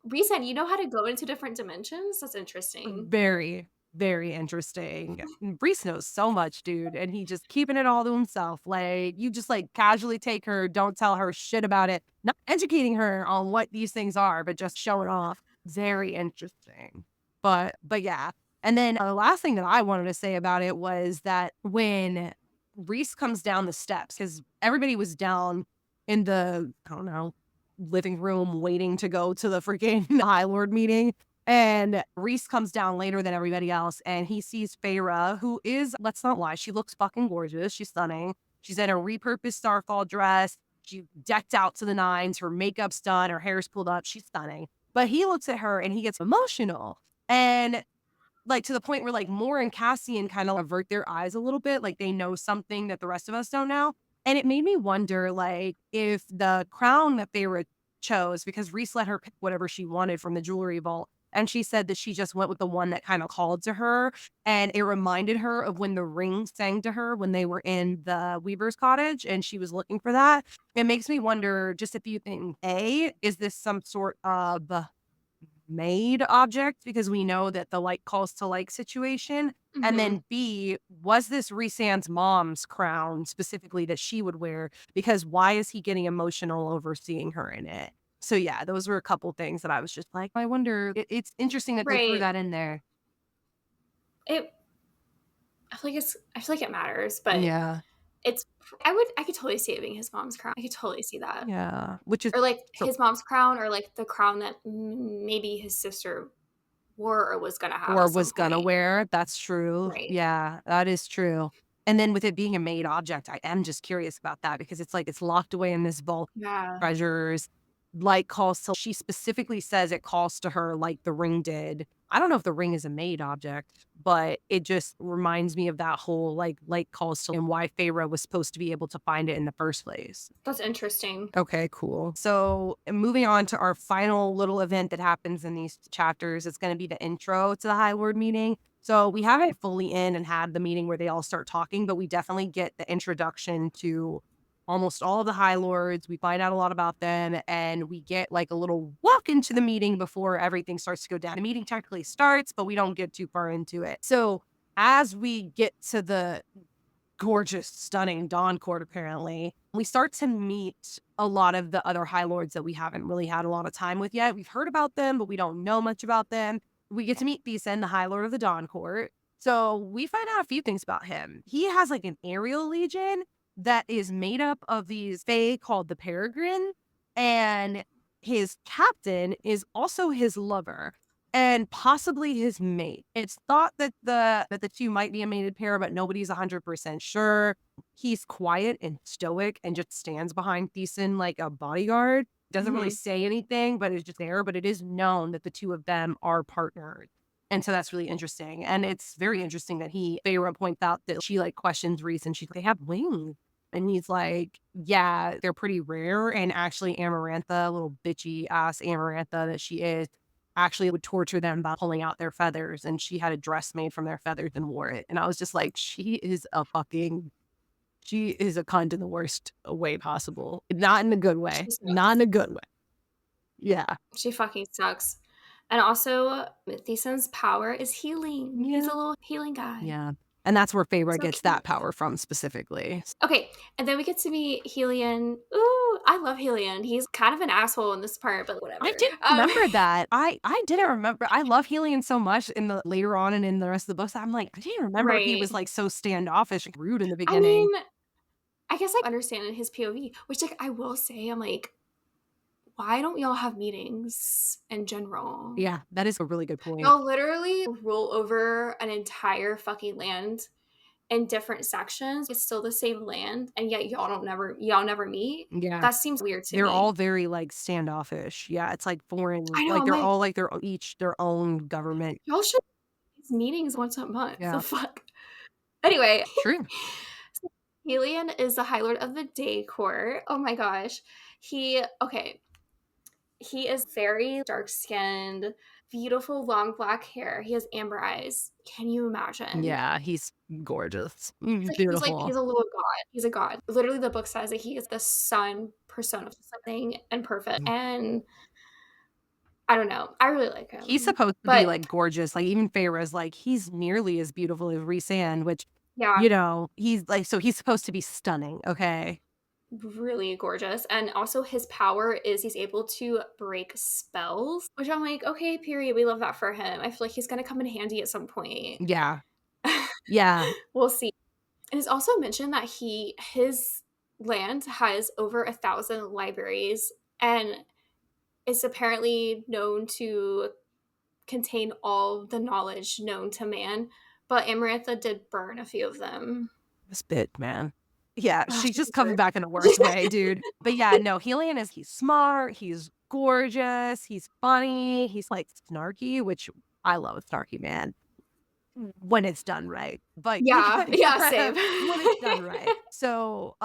Rhysand, you know how to go into different dimensions? That's interesting. Very, very interesting. Reese knows so much, dude, and he just keeping it all to himself. Like, you just like casually take her, don't tell her shit about it, not educating her on what these things are, but just showing off. Very interesting. But yeah. And then the last thing that I wanted to say about it was that when Reese comes down the steps, because everybody was down in the, I don't know, living room waiting to go to the freaking High Lord meeting. And Reese comes down later than everybody else and he sees Feyre, who is, let's not lie, she looks fucking gorgeous. She's stunning. She's in a repurposed Starfall dress. She decked out to the nines. Her makeup's done. Her hair's pulled up. She's stunning. But he looks at her and he gets emotional. And like to the point where like Moore and Cassian kind of avert their eyes a little bit, like they know something that the rest of us don't know. And it made me wonder, like, if the crown that Feyre chose, because Reese let her pick whatever she wanted from the jewelry vault, and she said that she just went with the one that kind of called to her, and it reminded her of when the ring sang to her when they were in the Weaver's cottage, and she was looking for that. It makes me wonder just a few things. A, is this some sort of made object because we know that the like calls to like situation. And Mhm. then B, was this Rhysand's mom's crown specifically that she would wear? Because why is he getting emotional over seeing her in it? So yeah, those were a couple things that I was just like, I wonder. It's interesting that they threw Right. that in there. It I feel like it matters, but Yeah, it's I could totally see it being his mom's crown. I could totally see that. yeah. Which is Or like so, his mom's crown or like the crown that maybe his sister wore or was gonna have or at some was gonna point. wear. That's true. Right. Yeah, that is true. And then with it being a made object, I am just curious about that because it's like it's locked away in this vault Yeah. treasures, like calls to she specifically says it calls to her like the ring did. I don't know if the ring is a made object, but it just reminds me of that whole like calls to and why Feyre was supposed to be able to find it in the first place. That's interesting. Okay, cool. So moving on to our final little event that happens in these chapters, it's going to be the intro to the High Lord meeting. So we haven't fully in and had the meeting where they all start talking, but we definitely get the introduction to almost all of the High Lords. We find out a lot about them and we get like a little walk into the meeting before everything starts to go down. The meeting technically starts, but we don't get too far into it. So as we get to the gorgeous, stunning Dawn Court, apparently. We start to meet a lot of the other High Lords that we haven't really had a lot of time with yet. We've heard about them, but we don't know much about them. We get to meet Beeson, the High Lord of the Dawn Court. So we find out a few things about him. He has like an aerial legion that is made up of these Fae called the Peregrine, and his captain is also his lover and possibly his mate. It's thought that the two might be a mated pair, but nobody's 100% sure. He's quiet and stoic and just stands behind Thiessen like a bodyguard. Doesn't really Mhm. say anything, but is just there. But it is known that the two of them are partnered. And so that's really interesting. And it's very interesting that Feyre points out that she like questions Reese and they have wings. And he's like, yeah, they're pretty rare. And actually, Amarantha, little bitchy ass Amarantha that she is, actually would torture them by pulling out their feathers. And she had a dress made from their feathers and wore it. And I was just like, she is a cunt in the worst way possible. Not in a good way. She Not in sucks. a good way. Yeah. She fucking sucks. And also, Theson's power is healing. He's Yeah. a little healing guy. Yeah. And that's where Feyre So gets cute. that power from specifically. Okay, and then we get to meet Helion. Ooh, I love Helion. He's kind of an asshole in this part, but whatever. I didn't remember that. I didn't remember. I love Helion so much in the later on and in the rest of the books. I'm like, I didn't remember he Right. was like so standoffish and rude in the I mean, beginning. I guess I understand in his POV, which like I will say, I'm like, why don't y'all have meetings in general? Yeah, that is a really good point. Y'all literally rule over an entire fucking land in different sections. It's still the same land, and yet y'all never meet. Yeah. That seems weird to They're all me. very like standoffish. Yeah, it's like foreign. I know. Like I'm they're like, all like they're each their own government. y'all should have these meetings once a month. Yeah. The fuck. Anyway, True. so Helion is the High Lord of the Day Court. Oh my gosh. Okay. He is very dark skinned, beautiful long black hair. He has amber eyes. Can you imagine? Yeah, he's gorgeous. He's like Beautiful. he's a little god. He's a god. Literally, the book says that he is the sun persona of something and perfect. And I don't know. I really like He's him. supposed to be But like gorgeous. Like even Feyre's like he's nearly as beautiful as Rhysand, which yeah, he's like so he's supposed to be stunning. Okay. really gorgeous. And also his power is he's able to break spells, which I'm like, okay, period. We love that for him. I feel like he's gonna come in handy at some point. Yeah. Yeah. We'll see. And it's also mentioned that his land has over 1,000 libraries and is apparently known to contain all the knowledge known to man. But Amarantha did burn a few of them. This bit, man. Yeah, Oh, she's she's just a coming jerk. back in the worst way, dude. But yeah, no, Helion he's smart, he's gorgeous, he's funny, he's like snarky, which I love a snarky man when it's done right. But Yeah, yeah, yeah, same. when it's done right. So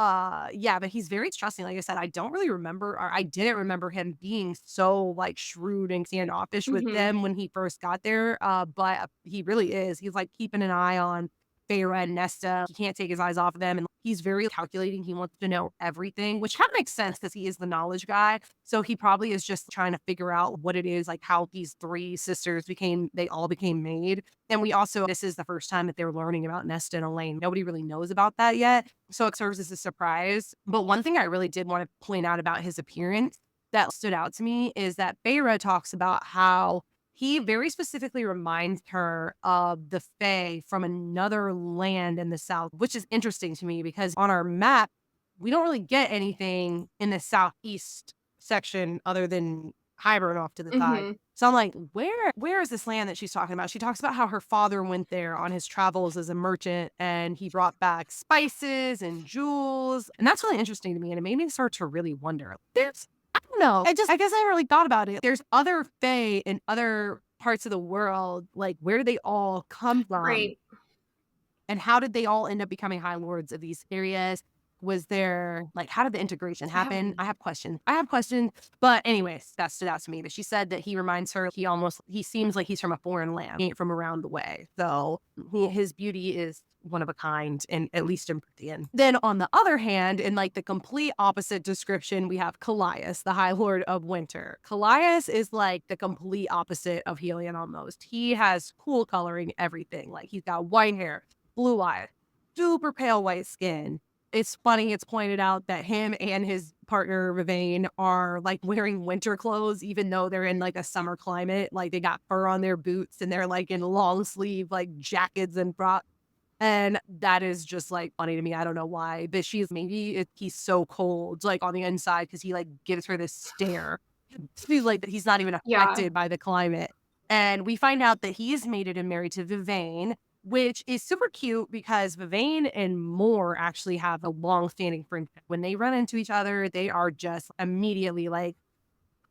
yeah, but he's very trusting. Like I said, I don't really remember or I didn't remember him being so like shrewd and standoffish with Mhm. them when he first got there. But he really is. He's like keeping an eye on Feyre and Nesta. He can't take his eyes off of them. And he's very calculating. He wants to know everything, which kind of makes sense because he is the knowledge guy. So he probably is just trying to figure out what it is, like how these three sisters they all became made. And this is the first time that they're learning about Nesta and Elaine. Nobody really knows about that yet. So it serves as a surprise. But one thing I really did want to point out about his appearance that stood out to me is that Feyre talks about how he very specifically reminds her of the Fae from another land in the south, which is interesting to me because on our map, we don't really get anything in the southeast section other than Hybern off to the side. Mhm. So I'm like, where is this land that she's talking about? She talks about how her father went there on his travels as a merchant and he brought back spices and jewels. And that's really interesting to me. And it made me start to really wonder. I don't know. I guess I haven't really thought about it. There's other Fae in other parts of the world. Like, where do they all come from? Right. And how did they all end up becoming High Lords of these areas? Was there, like, how did the integration happen? I have questions. But anyways, that stood out to me. But she said that he reminds her, he seems like he's from a foreign land. He ain't from around the way. So his beauty is one of a kind, and at least in Prithian. Then on the other hand, in like the complete opposite description, we have Callias, the High Lord of Winter. Callias is like the complete opposite of Helion almost. He has cool coloring, everything. Like he's got white hair, blue eyes, super pale white skin. It's funny, it's pointed out that him and his partner Ravain are like wearing winter clothes, even though they're in like a summer climate. Like they got fur on their boots and they're like in long sleeve like jackets and frocks. And that is just like funny to me. I don't know why, but he's so cold like on the inside because he like gives her this stare. He's like that he's not even Yeah. affected by the climate. And we find out that he is mated and married to Vivain, which is super cute because Vivain and Moore actually have a long-standing friendship. When they run into each other, they are just immediately like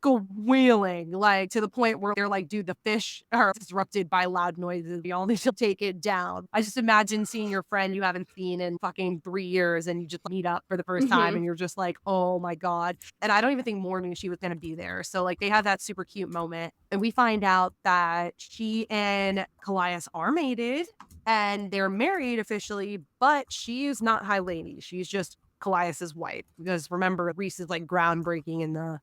squealing, like to the point where they're like, dude, the fish are disrupted by loud noises. We all need to take it down. I just imagine seeing your friend you haven't seen in fucking 3 years and you just meet up for the first time Mhm. and you're just like, oh my God. And I don't even think Moore knew she was going to be there. So like they have that super cute moment. And we find out that she and Callias are mated and they're married officially, but she is not High Lady. She's just Callias's wife. Because remember, Rhys is like groundbreaking in the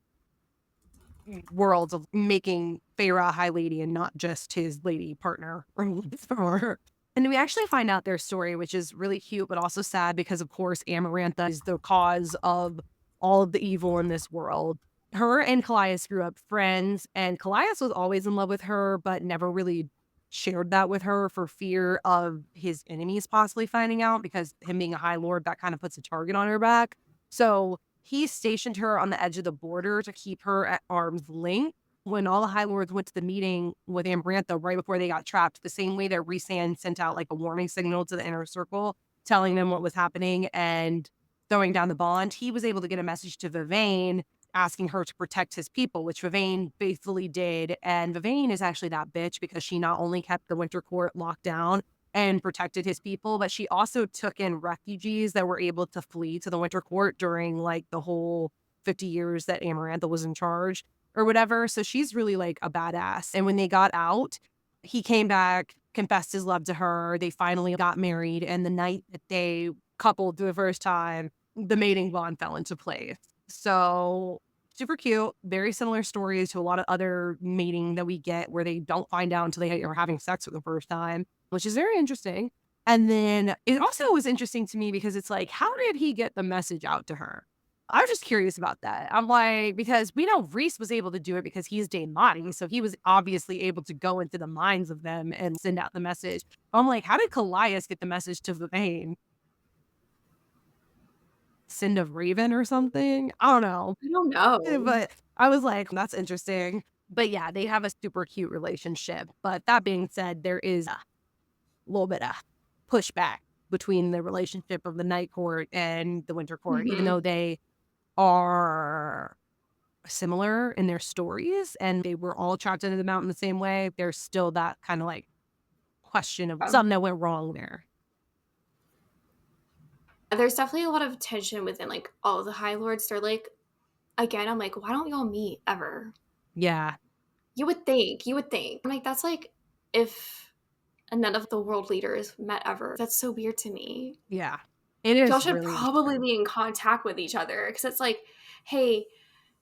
worlds of making Feyre a High Lady and not just his lady partner for her. And we actually find out their story, which is really cute, but also sad because, of course, Amarantha is the cause of all of the evil in this world. Her and Callias grew up friends, and Callias was always in love with her, but never really shared that with her for fear of his enemies possibly finding out because him being a High Lord, that kind of puts a target on her back. So he stationed her on the edge of the border to keep her at arm's length when all the High Lords went to the meeting with Amarantha right before they got trapped, the same way that Rhysand sent out like a warning signal to the inner circle, telling them what was happening and throwing down the bond. He was able to get a message to Vivane asking her to protect his people, which Vivane faithfully did. And Vivane is actually that bitch because she not only kept the Winter Court locked down and protected his people, but she also took in refugees that were able to flee to the Winter Court during like the whole 50 years that Amarantha was in charge or whatever. So she's really like a badass. And when they got out, he came back, confessed his love to her. They finally got married. And the night that they coupled for the first time, the mating bond fell into place. So super cute, very similar stories to a lot of other mating that we get where they don't find out until they are having sex for the first time, which is very interesting. And then it also was interesting to me because it's like, how did he get the message out to her? I was just curious about that. I'm like, because we know Rhys was able to do it because he's Dane Motti, so he was obviously able to go into the minds of them and send out the message. I'm like, how did Callias get the message to Vivane? Send of Raven or something? I don't know. I don't know. But I was like, that's interesting. But yeah, they have a super cute relationship. But that being said, there is a little bit of pushback between the relationship of the Night Court and the Winter Court, even Mhm. though they are similar in their stories and they were all trapped into the mountain the same way. There's still that kind of like question of something that went wrong there. There's definitely a lot of tension within like all of the High Lords. They're like, again, I'm like, why don't y'all meet ever? Yeah. You would think. I'm like, that's like if none of the world leaders met ever. That's so weird to me. Yeah. It Y'all is should really probably interesting. be in contact with each other because it's like, hey,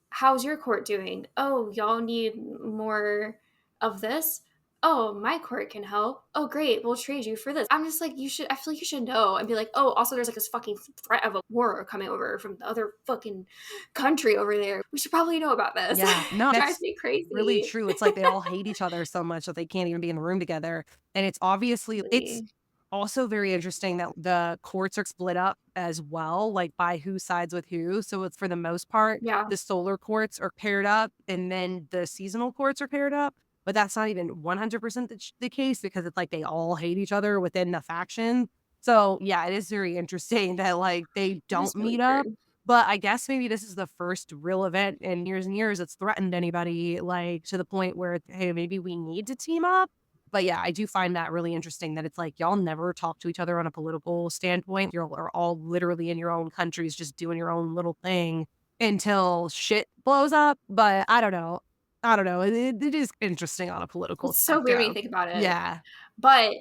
how's your court doing? Oh, y'all need more of this? Oh, my court can help. Oh, great. We'll trade you for this. I'm just like, I feel like you should know and be like, oh, also, there's like this fucking threat of a war coming over from the other fucking country over there. We should probably know about this. Yeah. No, Drives that's me really crazy. true. It's like they all hate each other so much that they can't even be in the room together. And it's Really. also very interesting that the courts are split up as well, like by who sides with who. So it's for the most part, Yeah. the solar courts are paired up and then the seasonal courts are paired up. But that's not even 100% the case because it's like they all hate each other within the faction. So yeah, it is very interesting that like they It don't is really meet up. weird. But I guess maybe this is the first real event in years and years that's threatened anybody, like to the point where, hey, maybe we need to team up. But yeah, I do find that really interesting that it's like y'all never talk to each other on a political standpoint. You are all literally in your own countries, just doing your own little thing until shit blows up. But I don't know. I don't know. It is interesting on a political It's so weird when you spectrum. think about it. Yeah. But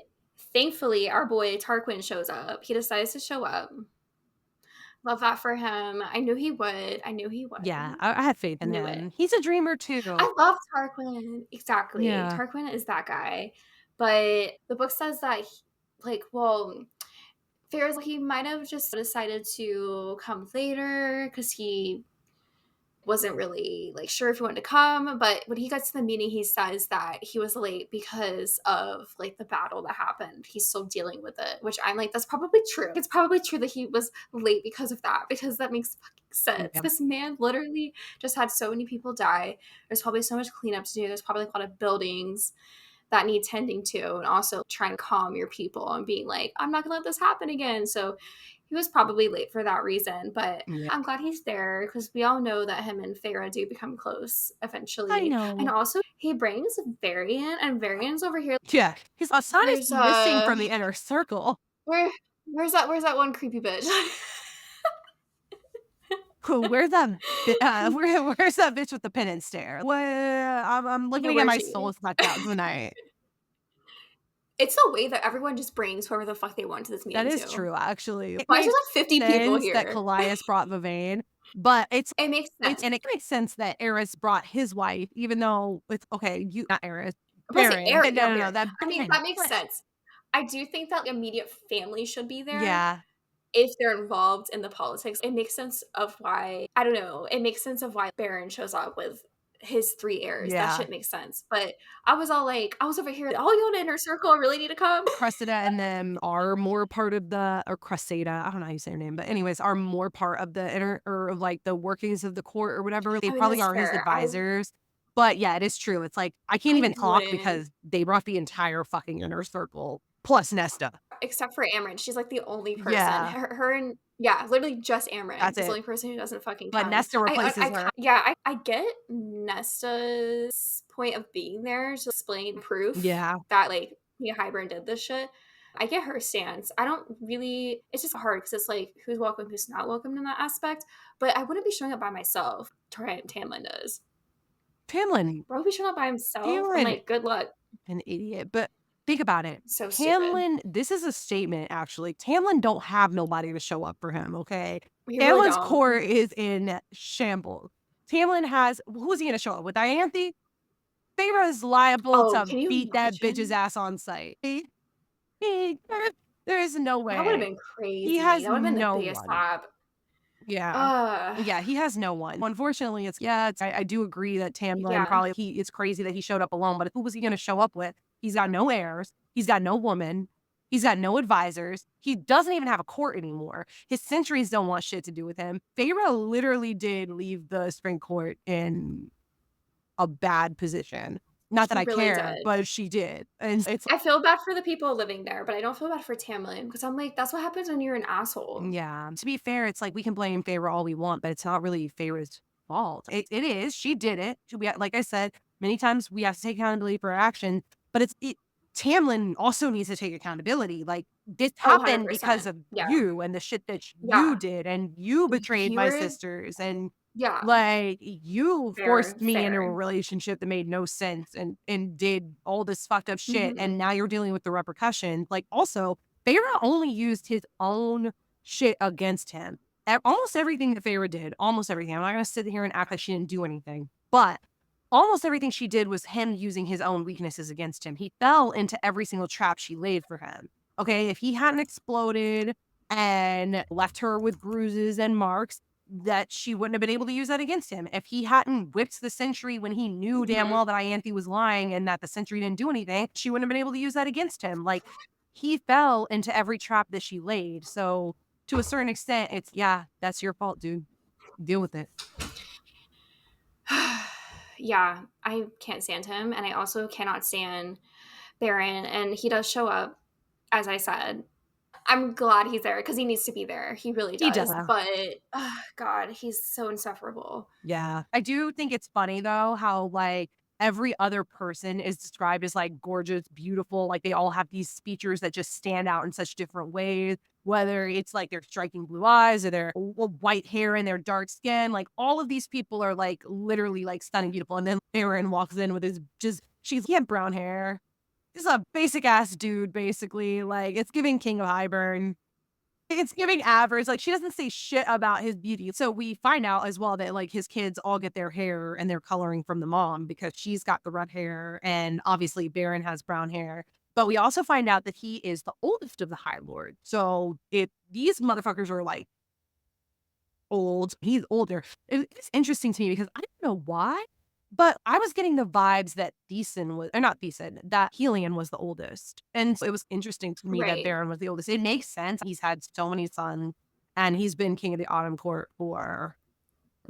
thankfully, our boy Tarquin shows up. He decides to show up. Love that for him. I knew he would. I knew he Yeah. would. I have faith in Knew it. him. He's a dreamer too. I love Tarquin. Exactly. Yeah. Tarquin is that guy. But the book says that, well, Feyre's like, he might have just decided to come later because he wasn't really like sure if he wanted to come, but when he gets to the meeting he says that he was late because of like the battle that happened. He's still dealing with it, which I'm like, that's probably true. It's probably true that he was late because of that, because that makes fucking sense. Yeah. This man literally just had so many people die. There's probably so much cleanup to do. There's probably a lot of buildings that need tending to, and also trying to calm your people and being like, I'm not gonna let this happen again. So He was probably late for that reason, but Yeah. I'm glad he's there because we all know that him and Feyre do become close I eventually. And know. also, he brings Varian, and Varian's over here. Yeah. His son is Where's missing from the inner circle. where where's that one creepy bitch? Cool. Where's where's that bitch with the pin and stare? Where I'm Yeah, looking to get where is my she? soul sucked out tonight. It's the way that everyone just brings whoever the fuck they want to this That meeting is too. true, actually. It Why is there makes like 50 people sense that here? Callias brought Vavain, but It makes sense. it makes sense that Eris brought his wife, even though it's okay, you not Eris, I'm gonna say Baron. Aaron, yeah, No, Baron. that I mean, Baron. that makes But sense. I do think that immediate family should be there yeah, if they're involved in the politics. It makes sense of why I don't know. It makes sense of why Baron shows up with his 3 heirs. That yeah. shit makes sense. But I was all like, I was over here, all you in the inner circle really need to come. Cressida and them are more part of the or Cressida, I don't know how you say her name, but anyways, are more part of the inner or like the workings of the court or whatever. They I mean, probably that's are his fair. advisors. But yeah, it is true. It's like I can't I even talk wouldn't. because they brought the entire fucking inner circle plus Nesta. Except for Amryn. She's like the only person. Yeah, Her and yeah, literally just Amryn that's is the it. only person who doesn't fucking But come. Nesta replaces her. Yeah, I get Nesta's point of being there to explain proof Yeah. that like Hybern did this shit. I get her stance. I don't really. It's just hard because it's like who's welcome, who's not welcome in that aspect. But I wouldn't be showing up by myself. Tamlin does. Tamlin. Bro, be showing up by himself. I'm Tamlin, like, good luck. an idiot. But think about it. So stupid. Tamlin, this is a statement actually. Tamlin don't have nobody to show up for him, okay? We really Tamlin's don't. court is in shambles. Tamlin has who's he gonna show up with? Dianthe? Feyre is liable Oh, to can you beat that bitch's imagine? ass on sight. There is no That would have way. been He crazy. has That would have been the no biggest one. slap. Yeah. Ugh. Yeah, he has no one. Unfortunately, I do agree that Tamlin Yeah. probably it's crazy that he showed up alone, but who was he gonna show up with? He's got no heirs, he's got no woman, he's got no advisors, he doesn't even have a court anymore. His sentries don't want shit to do with him. Feyre literally did leave the spring court in a bad position. Not that She I really care, did. but she did. And it's I feel bad for the people living there, but I don't feel bad for Tamlin because I'm like, that's what happens when you're an asshole. yeah. To be fair, it's like we can blame Feyre all we want, but it's not really Feyre's fault. It is. She did it. Like I said, many times we have to take accountability for our actions, but Tamlin also needs to take accountability. Like this Oh, happened because 100%. of Yeah. you and the shit that you Yeah. did, and you betrayed You my were, sisters, and yeah. like you Fair, forced me into a fair. relationship that made no sense and did all this fucked up shit, Mhm. and now you're dealing with the repercussions. Like also, Feyre only used his own shit against him. Almost everything that Feyre did, almost everything. I'm not gonna sit here and act like she didn't do anything, but almost everything she did was him using his own weaknesses against him. He fell into every single trap she laid for him. Okay, if he hadn't exploded and left her with bruises and marks, that she wouldn't have been able to use that against him. If he hadn't whipped the sentry when he knew damn Mhm. well that Ianthe was lying and that the sentry didn't do anything, she wouldn't have been able to use that against him. Like he fell into every trap that she laid. So to a certain extent, it's yeah, that's your fault, dude. Deal with it. Yeah, I can't stand him, and I also cannot stand Baron, and he does show up, as I said. I'm glad he's there because he needs to be there. He really He does. does. But God, he's so insufferable. Yeah. I do think it's funny though how like every other person is described as like gorgeous, beautiful. Like they all have these features that just stand out in such different ways. Whether it's like their striking blue eyes or their white hair and their dark skin, like all of these people are like literally like stunning, beautiful. And then Aaron walks in with his he had brown hair. He's a basic ass dude, basically. Like it's giving King of Hybern. It's giving average. Like she doesn't say shit about his beauty. So we find out as well that like his kids all get their hair and their coloring from the mom because she's got the red hair and obviously Baron has brown hair. But we also find out that he is the oldest of the High Lord. So if these motherfuckers are like old, he's older. It's interesting to me because I don't know why, but I was getting the vibes that not Thiessen, that Helion was the oldest. And so it was interesting to me that Right. Baron was the oldest. It makes sense. He's had so many sons and he's been king of the Autumn Court or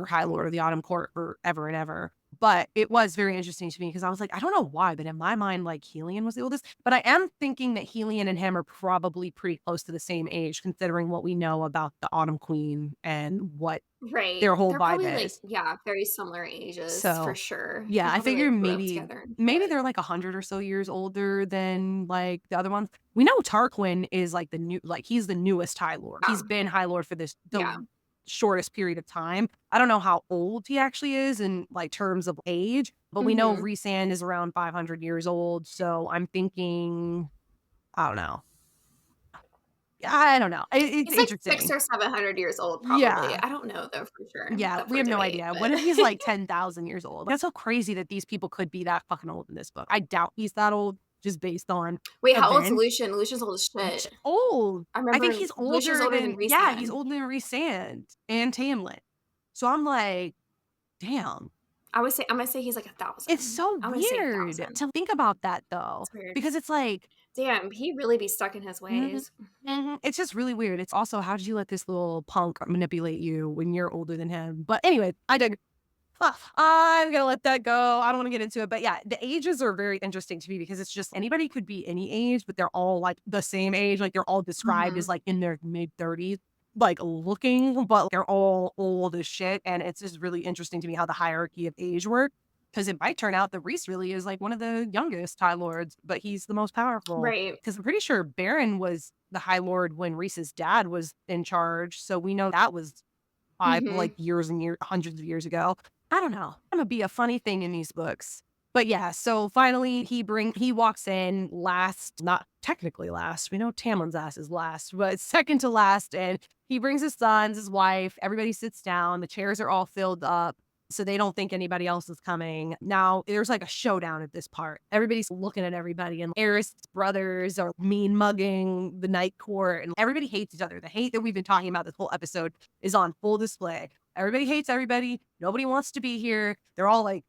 High Lord of the Autumn Court forever and ever. But it was very interesting to me because I was like, I don't know why, but in my mind, like Helion was the oldest. But I am thinking that Helion and him are probably pretty close to the same age, considering what we know about the Autumn Queen and what Right. their whole They're vibe probably, like, is. yeah, very similar ages for So, sure. yeah, They I probably, figure like, grew up maybe together and maybe shit. they're like 100 or so years older than like the other ones. We know Tarquin is like the new like he's the newest High Lord. Yeah. He's been High Lord for the Yeah. shortest period of time. I don't know how old he actually is in like terms of age, but we know Mhm. Rhysand is around 500 years old. So I'm thinking, I don't know. I don't know. It's He's, like, 6 interesting. or 700 years old probably. Yeah. I don't know though for sure. It's Yeah, up we for have no debate, idea. What but if he's like 10,000 years old? That's so crazy that these people could be that fucking old in this book. I doubt he's that old just based on wait, how old's events. Lucian? Lucian's old as shit. Old. I I think remember he's Lucian's older older than than yeah, he's Rhysand. older than Rhysand and Tamlin. So I'm like, damn. I'm gonna say he's like It's 1,000. so I'm gonna say weird 1,000. to think about that though, It's weird. because it's like Damn, he really be stuck in his mhm, ways. mhm. It's just really weird. It's also how did you let this little punk manipulate you when you're older than him? But anyway, I dig. I'm gonna let that go. I don't want to get into it, but yeah, the ages are very interesting to me because it's just anybody could be any age, but they're all like the same age. Like they're all described as Mhm. like in their mid 30s, like looking, but they're all old as shit. And it's just really interesting to me how the hierarchy of age works. Because it might turn out that Rhys really is like one of the youngest High Lords, but he's the most powerful. Right. Because I'm pretty sure Baron was the High Lord when Rhys's dad was in charge. So we know that was like Mhm. years and years, hundreds of years ago. I don't know. Gonna be a funny thing in these books. But yeah, so finally he walks in last, not technically last. We know Tamlin's ass is last, but second to last, and he brings his sons, his wife, everybody sits down, the chairs are all filled up. So they don't think anybody else is coming. Now there's like a showdown at this part. Everybody's looking at everybody, and Eris' brothers are mean mugging the night court, and everybody hates each other. The hate that we've been talking about this whole episode is on full display. Everybody hates everybody. Nobody wants to be here. They're all like,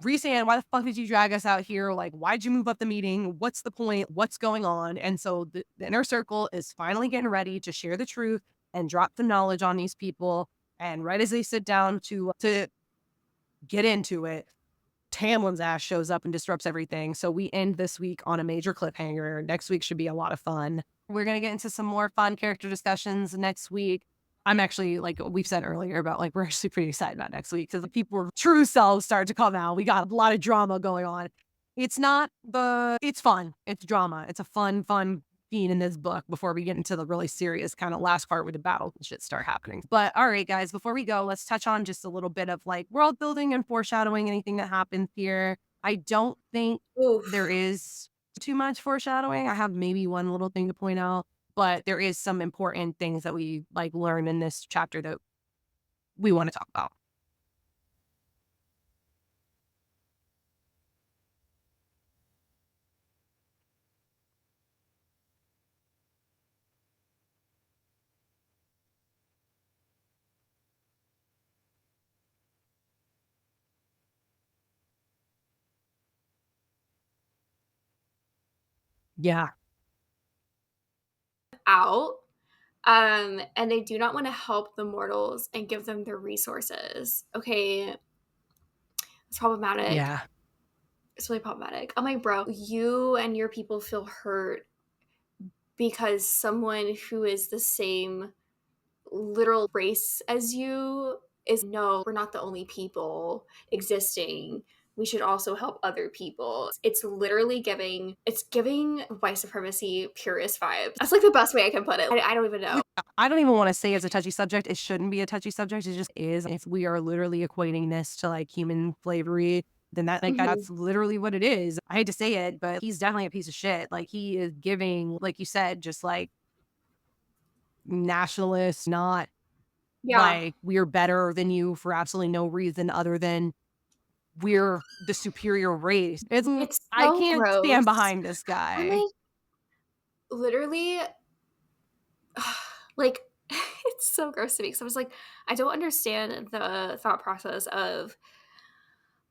Rhysand, why the fuck did you drag us out here? Like, why'd you move up the meeting? What's the point? What's going on? And so the inner circle is finally getting ready to share the truth and drop the knowledge on these people. And right as they sit down to get into it, Tamlin's ass shows up and disrupts everything. So we end this week on a major cliffhanger. Next week should be a lot of fun. We're going to get into some more fun character discussions next week. I'm actually, like we've said earlier, about like we're actually pretty excited about next week because the people's true selves start to come out. We got a lot of drama going on. It's fun. It's drama. It's a fun scene in this book before we get into the really serious kind of last part where the battles and shit start happening. But all right, guys, before we go, let's touch on just a little bit of like world building and foreshadowing, anything that happens here. I don't think there Oof. is too much foreshadowing. I have maybe one little thing to point out, but there is some important things that we like learn in this chapter that we want to talk about. Yeah. Out. And they do not want to help the mortals and give them their resources. Okay, it's problematic. Yeah. It's really problematic. I'm like, bro, you and your people feel hurt because someone who is the same literal race as you is no, we're not the only people existing. We should also help other people. It's literally giving white supremacy purist vibes. That's like the best way I can put it. I don't even know. I don't even want to say it's a touchy subject. It shouldn't be a touchy subject. It just is. If we are literally equating this to like human slavery, then Mhm. that's literally what it is. I hate to say it, but he's definitely a piece of shit. Like he is giving, like you said, just like nationalists, not Yeah. like we're better than you for absolutely no reason other than we're the superior race. It's I so can't stand gross. behind this I'm guy. like, literally, like, it's so gross to me. So I was like, I don't understand the thought process of,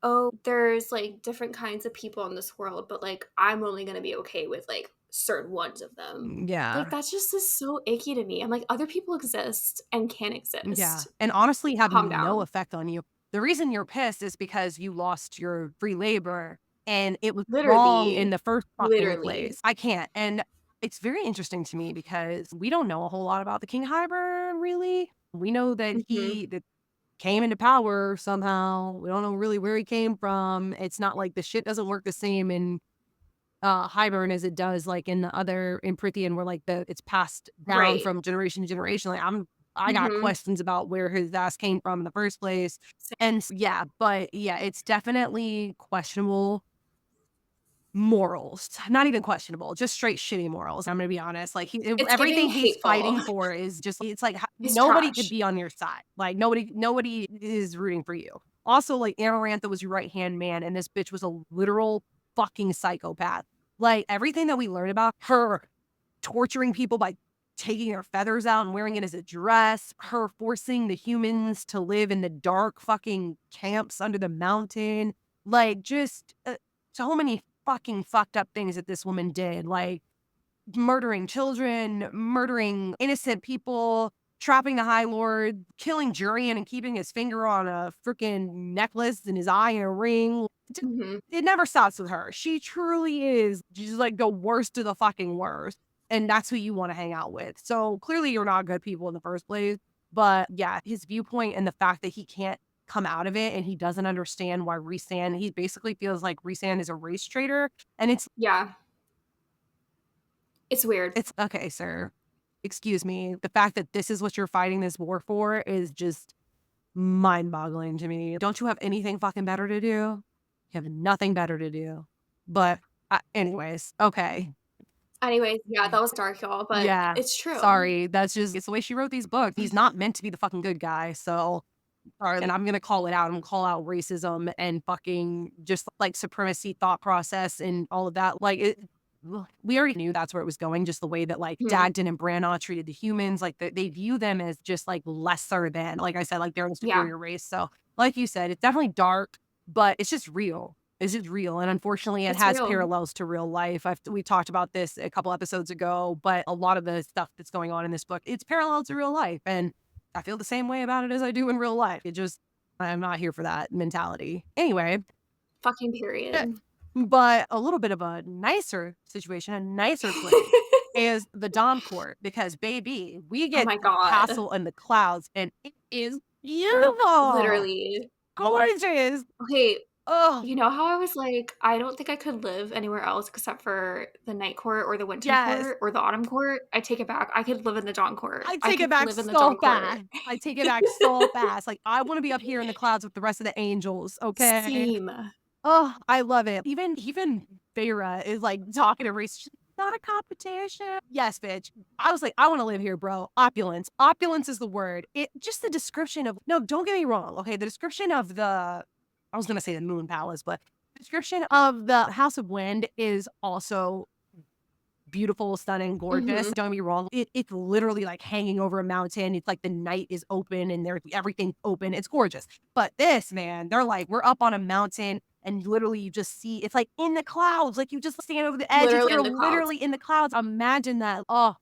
oh, there's like different kinds of people in this world, but like, I'm only going to be okay with like certain ones of them. Like, Yeah. that's just is so icky to me. I'm like, other people exist and can Yeah. exist. And honestly have Calm no down. effect on you. the reason you're pissed is because you lost your free labor and it was wrong in Literally. the first fucking Literally. place. I can't. And it's very interesting to me because we don't know a whole lot about the King Hybern, really. We know that Mhm. that came into power somehow. We don't know really where he came from. It's not like the shit doesn't work the same in Hybern as it does like in the other in Prithian where like it's passed down Right. from generation to generation. Like I got Mhm. questions about where his ass came from in the first place. And yeah, but yeah, it's definitely questionable morals. Not even questionable, just straight shitty morals. I'm gonna be honest. Like It's giving everything he's hateful. fighting for is just it's like It's nobody could trash. be on your side. Like nobody is rooting for you. Also, like Amarantha was your right hand man, and this bitch was a literal fucking psychopath. Like everything that we learned about her torturing people by taking their feathers out and wearing it as a dress, her forcing the humans to live in the dark fucking camps under the mountain, like just so many fucking fucked up things that this woman did, like murdering children, murdering innocent people, trapping the High Lord, killing Jurian and keeping his finger on a freaking necklace and his eye in a ring. Mhm. It never stops with her. She truly is just like the worst of the fucking worst. And that's who you want to hang out with. So clearly you're not good people in the first place. But yeah, his viewpoint and the fact that he can't come out of it and he doesn't understand why Rhysand, he basically feels like Rhysand is a race traitor. And Yeah. It's weird. it's okay, sir. Excuse me. The fact that this is what you're fighting this war for is just mind-boggling to me. Don't you have anything fucking better to do? You have nothing better to do. But, anyways, okay. Anyways, yeah, that was dark, y'all, but Yeah. it's true. Sorry. That's just it's the way she wrote these books. He's not meant to be the fucking good guy. So, sorry, and I'm gonna call it out. I'm gonna call out racism and fucking just like supremacy thought process and all of that. Like we already knew that's where it was going, just the way that like Mhm. Dagden and Branagh treated the humans, like they view them as just like lesser than, like I said, like they're a Yeah. superior race. So, like you said, it's definitely dark, but it's just real. It's just real, and unfortunately, it It's has real. parallels to real life. We talked about this a couple episodes ago, but a lot of the stuff that's going on in this book, it's parallel to real life, and I feel the same way about it as I do in real life. It just I'm not here for that mentality. Anyway, Fucking eh, period. but a little bit of a nicer situation, a nicer place is the Dom Court because baby, we Oh get my the god. castle in the clouds and it is beautiful. Literally. Gorgeous. Okay, Oh, you know how I was like, I don't think I could live anywhere else except for the night court or the winter yes. court or the autumn court? I take it back. I could live in the dawn court. I I take it could back live in the so dawn court. fast. I take it back so fast. Like I want to be up here in the clouds with the rest of the angels, okay? Same. Oh, I love it. Even Feyre is like talking to Reese. She's like, not a competition. Yes, bitch. I was like, I want to live here, bro. Opulence. Opulence is the word. It just the description of no, don't get me wrong. Okay. The description of I was gonna say the moon palace, but the description of the House of Wind is also beautiful, stunning, gorgeous. Mhm. Don't get me wrong. It's literally like hanging over a mountain. It's like the night is open and there's everything's open. It's gorgeous. But this, man, they're like, we're up on a mountain and literally you just see it's like in the clouds. Like you just stand over the edge. Literally in You're the clouds. literally in the clouds. Imagine that. Oh,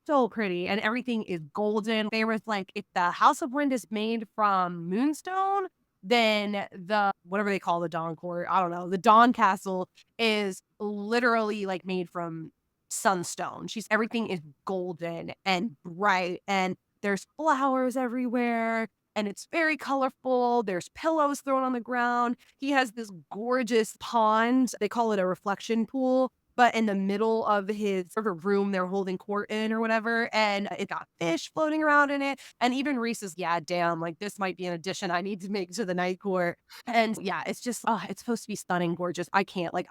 so pretty. And everything is golden. They was like, if the House of Wind is made from moonstone, then the whatever they call the Dawn Court, I don't know, the Dawn Castle is literally like made from sunstone. She's everything is golden and bright and there's flowers everywhere and it's very colorful. There's pillows thrown on the ground. He has this gorgeous pond. They call it a reflection pool, but in the middle of his sort of room they're holding court in or whatever. And it got fish floating around in it. And even Reese is, yeah, damn, like this might be an addition I need to make to the night court. And yeah, it's just, it's supposed to be stunning, gorgeous. I can't, like,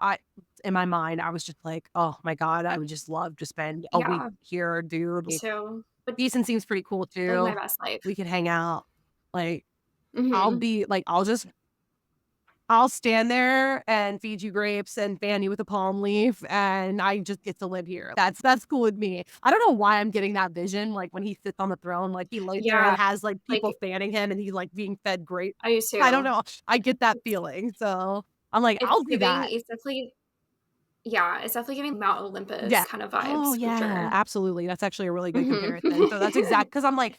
in my mind, I was just like, oh my God, I would just love to spend a week Yeah, here, dude. me too. But Decent seems pretty cool like my too. best life. We could hang out. Like, I'll Mhm. be like, I'll stand there and feed you grapes and fan you with a palm leaf, and I just get to live here. That's cool with me. I don't know why I'm getting that vision, like when he sits on the throne, like he lays there Yeah, and has like like, people fanning him, and he's like being fed grapes. I do I don't too. know. I get that feeling, so I'm like, It's I'll do giving that. it's definitely yeah, it's definitely giving Mount Olympus Yeah. kind of Oh, vibes for yeah, sure. absolutely. That's actually a really good Mhm. comparison. So that's exact because 'cause I'm like,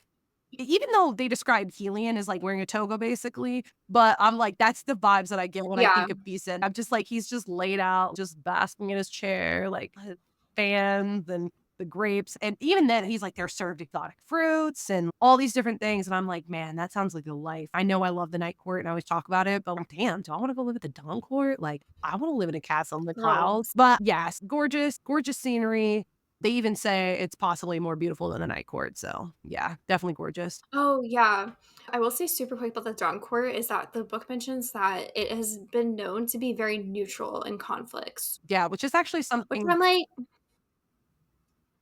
even though they described Helion as like wearing a toga basically, but I'm like, that's the vibes that I get when I Yeah. think of Beeson. I'm just like, he's just laid out, just basking in his chair, like his fans and the grapes. And even then, he's like, they're served exotic fruits and all these different things. And I'm like, man, that sounds like a life. I know I love the night court and I always talk about it, but like, damn, do I want to go live at the dawn court? Like, I want to live in a castle in the Girl. clouds. But yes, gorgeous, gorgeous scenery. They even say it's possibly more beautiful than the night court. So yeah, definitely gorgeous. Oh, yeah. I will say super quick about the Dawn Court is that the book mentions that it has been known to be very neutral in conflicts, Yeah, which is actually which something. I'm like,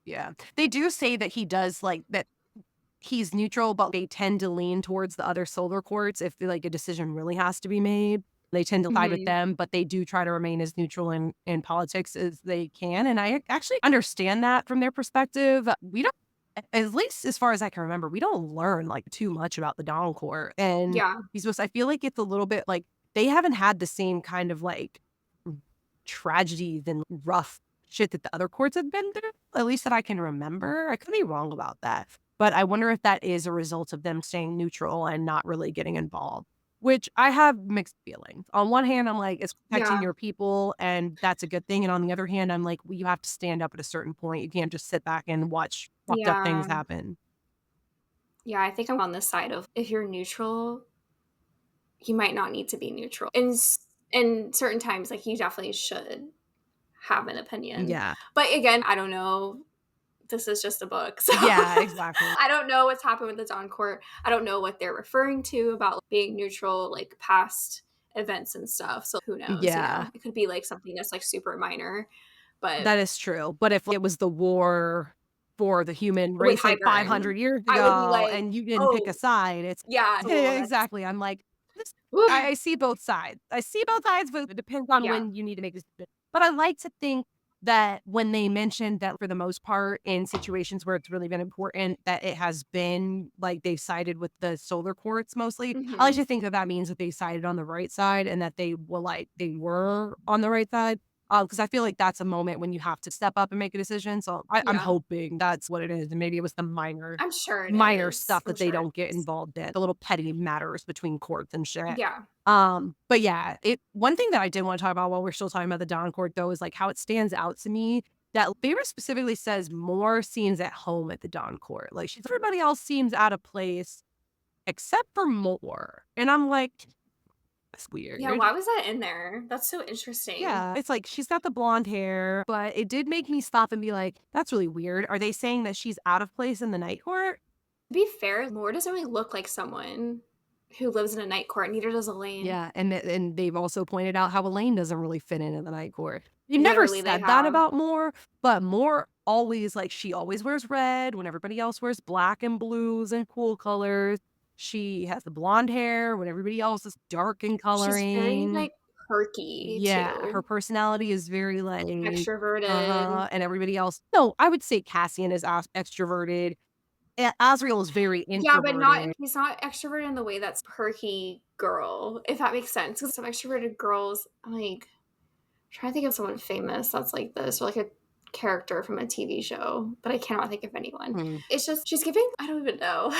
Yeah. They do say that he does like that he's neutral, but they tend to lean towards the other solar courts if like a decision really has to be made. They tend to side with mhm, them, but they do try to remain as neutral in politics as they can. And I actually understand that from their perspective. We don't, at least as far as I can remember, we don't learn like too much about the Dawn Court. And yeah, he's supposed, I feel like it's a little bit like they haven't had the same kind of like tragedies and rough shit that the other courts have been through, at least that I can remember. I could be wrong about that. But I wonder if that is a result of them staying neutral and not really getting involved, which I have mixed feelings. On one hand, I'm like, it's protecting yeah, your people, and that's a good thing. And on the other hand, I'm like, well, you have to stand up at a certain point. You can't just sit back and watch fucked up things yeah, happen. yeah, I think I'm on the side of if you're neutral, you might not need to be neutral. In certain times, like, you definitely should have an opinion. Yeah. But again, I don't know. This is just a book, so Yeah, exactly. I don't know what's happened with the Dawn Court. I don't know what they're referring to about like, being neutral, like past events and stuff. So who knows? You Yeah. know, it could be like something that's like super minor, but That is true, but if it was the war for the human with race, like, Hybern, 500 years I would be ago, like, and you didn't pick a oh side, it's yeah, yeah, cool. That's exactly, I'm like, this woo. I see both sides. I see both sides, but it depends on Yeah, when you need to make a decision. But I like to think that when they mentioned that for the most part, in situations where it's really been important, that it has been, like, they've sided with the solar courts mostly. I like hmm, to think that that means that they sided on the right side and that they were on the right side. Because I feel like that's a moment when you have to step up and make a decision. So I'm yeah. hoping that's what it is. And maybe it was the I'm sure it minor is. stuff I'm that they sure don't it get is. involved in, the little petty matters between courts and shit. Yeah, But yeah, one thing that I did want to talk about while we're still talking about the Dawn Court though is like how it stands out to me that Feyre specifically says more seems at home at the Dawn Court. Like everybody else seems out of place except for more. And I'm like, that's yeah. weird. Why was that in there? That's so interesting. Yeah, it's like she's got the blonde hair, but it did make me stop and be like, "That's really weird." Are they saying that she's out of place in the night court? To be fair, Lore doesn't really look like someone who lives in a night court. Neither does Elaine. Yeah, and they've also pointed out how Elaine doesn't really fit in the night court. You've never Literally, they said that have. about Moore, but Moore always like she always wears red when everybody else wears black and blues and cool colors. She has the blonde hair when everybody else is dark in She's very, coloring. like, perky Yeah, her too, personality is very like, extroverted. and everybody else. No, I would say Cassian is extroverted. Asriel is very Yeah, but not introverted. he's not extroverted in the way that's perky girl, if that makes sense. 'Cause some extroverted girls, I'm like, trying to think of someone famous that's like this, or like a character from a TV show, but I cannot think of anyone. Hmm, It's just she's giving I don't even know.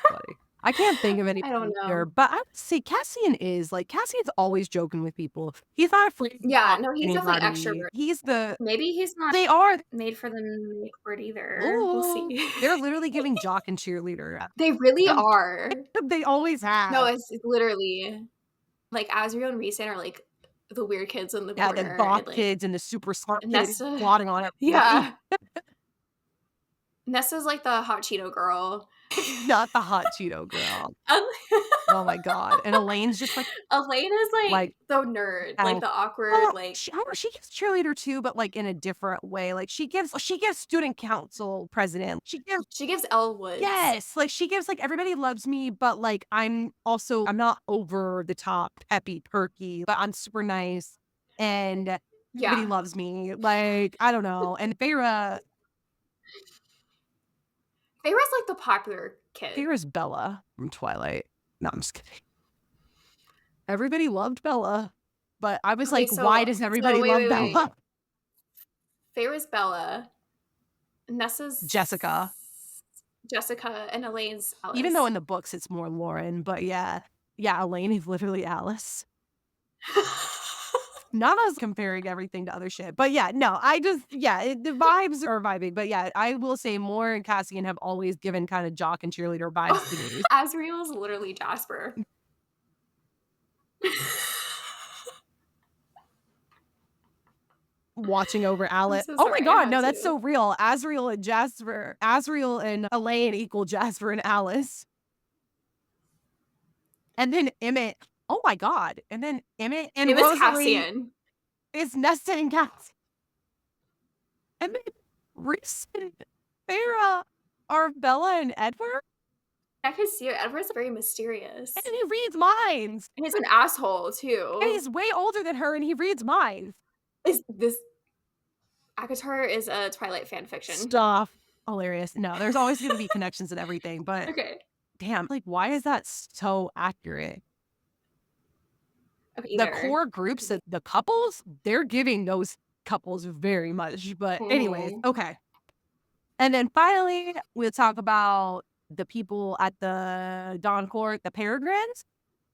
buddy. I can't think of I don't anybody either, know. but I would say Cassian is like Cassian's always joking with people. He's not afraid to Yeah, talk no, to he's definitely anybody. extrovert. He's the Maybe he's not they are made for the night court either. We'll oh, see. they're literally giving jock and cheerleader at They really them. are. They always No, have. it's literally like Azriel and Rhysand are like the weird kids in the Yeah, the corner, goth and like kids and the super smart kid who's Nesta, plotting on everybody. yeah, Nesta's like the hot Cheeto girl. Not the hot Cheeto girl. Um, Oh my god. And Elaine's just Elaine is like like the nerd, like oh, the awkward, well, like she gives cheerleader too, but like in a different way. Like she gives student council president. She gives she gives Elwoods. yes, like she gives like everybody loves me, but like I'm not over the top peppy perky, but I'm super nice and everybody Yeah, loves me. Like I don't know. And Feyre's like the popular kid. Feyre's Bella from Twilight. No, I'm just kidding. Everybody loved Bella, but I was Okay, like, why does so everybody wait, love wait, wait. Bella? Feyre's Bella. Nessa's Jessica. Jessica and Elaine's Even though Alice. in the books it's more Lauren, but yeah. Yeah, Elaine is literally Alice. Not us comparing everything to other shit. But yeah, no, the vibes are vibing. But yeah, I will say Moore and Cassian have always given kind of jock and cheerleader vibes to me. Asriel is literally Jasper. Watching over I'm Alice. so Oh my sorry, I god, had no, that's to. so real. Asriel and Elaine equal Jasper and Alice. And then Emmett. Oh my god. And then Emmett and It was Rosalie Cassian. is Nesta and Cassian. And then Rhysand, Feyre are Bella and Edward. I could see it. Edward's very And mysterious. he reads minds. And he's an asshole And too. he's way older than her and he reads minds. Is this Akatar is a Twilight fan fiction. Stuff. Hilarious. No, there's always going to be connections and everything, but Okay. damn, like, why is that so accurate? Okay, The either. core groups of the couples, they're giving those couples very much. But, anyways, Mhm. okay. And then finally, we'll talk about the people at the Dawn Court, the Peregrines.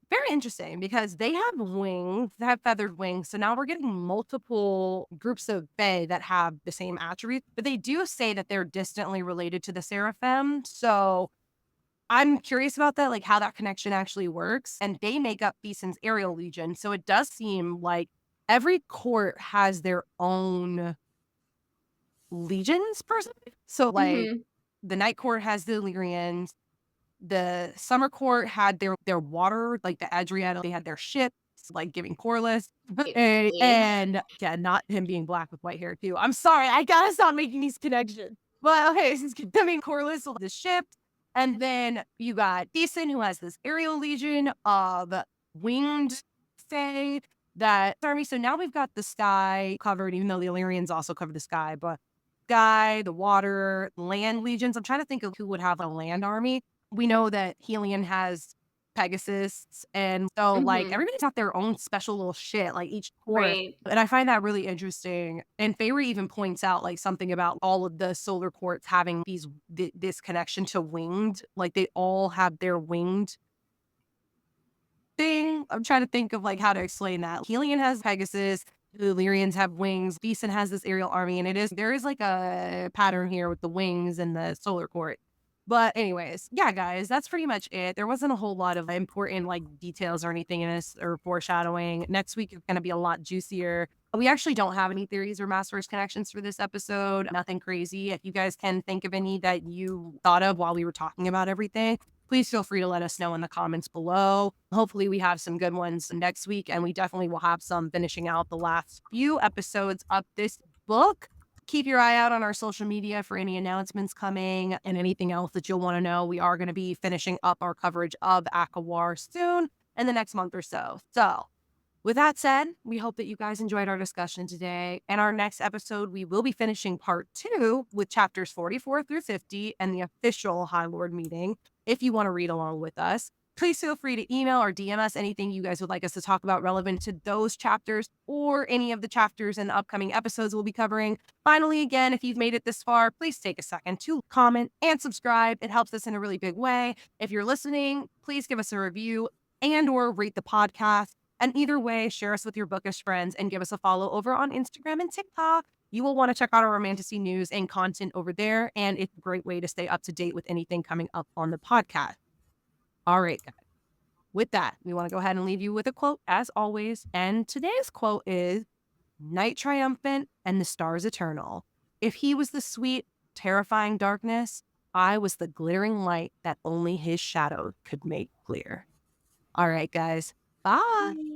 Very interesting because they have wings, they have feathered wings. So now we're getting multiple groups of Fae that have the same attributes, but they do say that they're distantly related to the Seraphim. So I'm curious about that, like how that connection actually works. And they make up Beeson's Aerial Legion. So it does seem like every court has their own legions, per se. So, like, Mhm. the Night Court has the Illyrians, the Summer Court had their water, like the Adriatic, they had their ships, like giving Corliss. Lee. And yeah, not him being black with white hair too. I'm sorry, I gotta stop making these connections. But okay, since giving Corliss the ship, and then you got Beeson who has this aerial legion of winged Fae that army. So now we've got the sky covered, even though the Illyrians also cover the sky, but sky, the water, land legions. I'm trying to think of who would have a land army. We know that Helion has Pegasus, and so, like, Mhm. everybody's got their own special little shit, like, each court, Right. and I find that really interesting, and Feyre even points out, like, something about all of the solar courts having this connection to winged, like, they all have their winged thing. I'm trying to think of, like, how to explain that. Helion has Pegasus, the Illyrians have wings, Beeson has this aerial army, and there is, like, a pattern here with the wings and the solar court. But anyways, yeah, guys, that's pretty much it. There wasn't a whole lot of important, like, details or anything in this or foreshadowing. Next week is gonna be a lot juicier. We actually don't have any theories or Master's connections for this episode. Nothing crazy. If you guys can think of any that you thought of while we were talking about everything, please feel free to let us know in the comments below. Hopefully, we have some good ones next week, and we definitely will have some finishing out the last few episodes of this book. Keep your eye out on our social media for any announcements coming and anything else that you'll want to know. We are going to be finishing up our coverage of Akawar soon in the next month or so. So, with that said, we hope that you guys enjoyed our discussion today. And our next episode, we will be finishing part 2 with chapters 44 through 50 and the official High Lord meeting. If you want to read along with us, please feel free to email or DM us anything you guys would like us to talk about relevant to those chapters or any of the chapters in the upcoming episodes we'll be covering. Finally, again, if you've made it this far, please take a second to comment and subscribe. It helps us in a really big way. If you're listening, please give us a review and or rate the podcast. And either way, share us with your bookish friends and give us a follow over on Instagram and TikTok. You will want to check out our romantasy news and content over there. And it's a great way to stay up to date with anything coming up on the podcast. All right, guys. With that, we want to go ahead and leave you with a quote as always. And today's quote is Night triumphant and the stars eternal. If he was the sweet, terrifying darkness, I was the glittering light that only his shadow could make clear. All right, guys. Bye.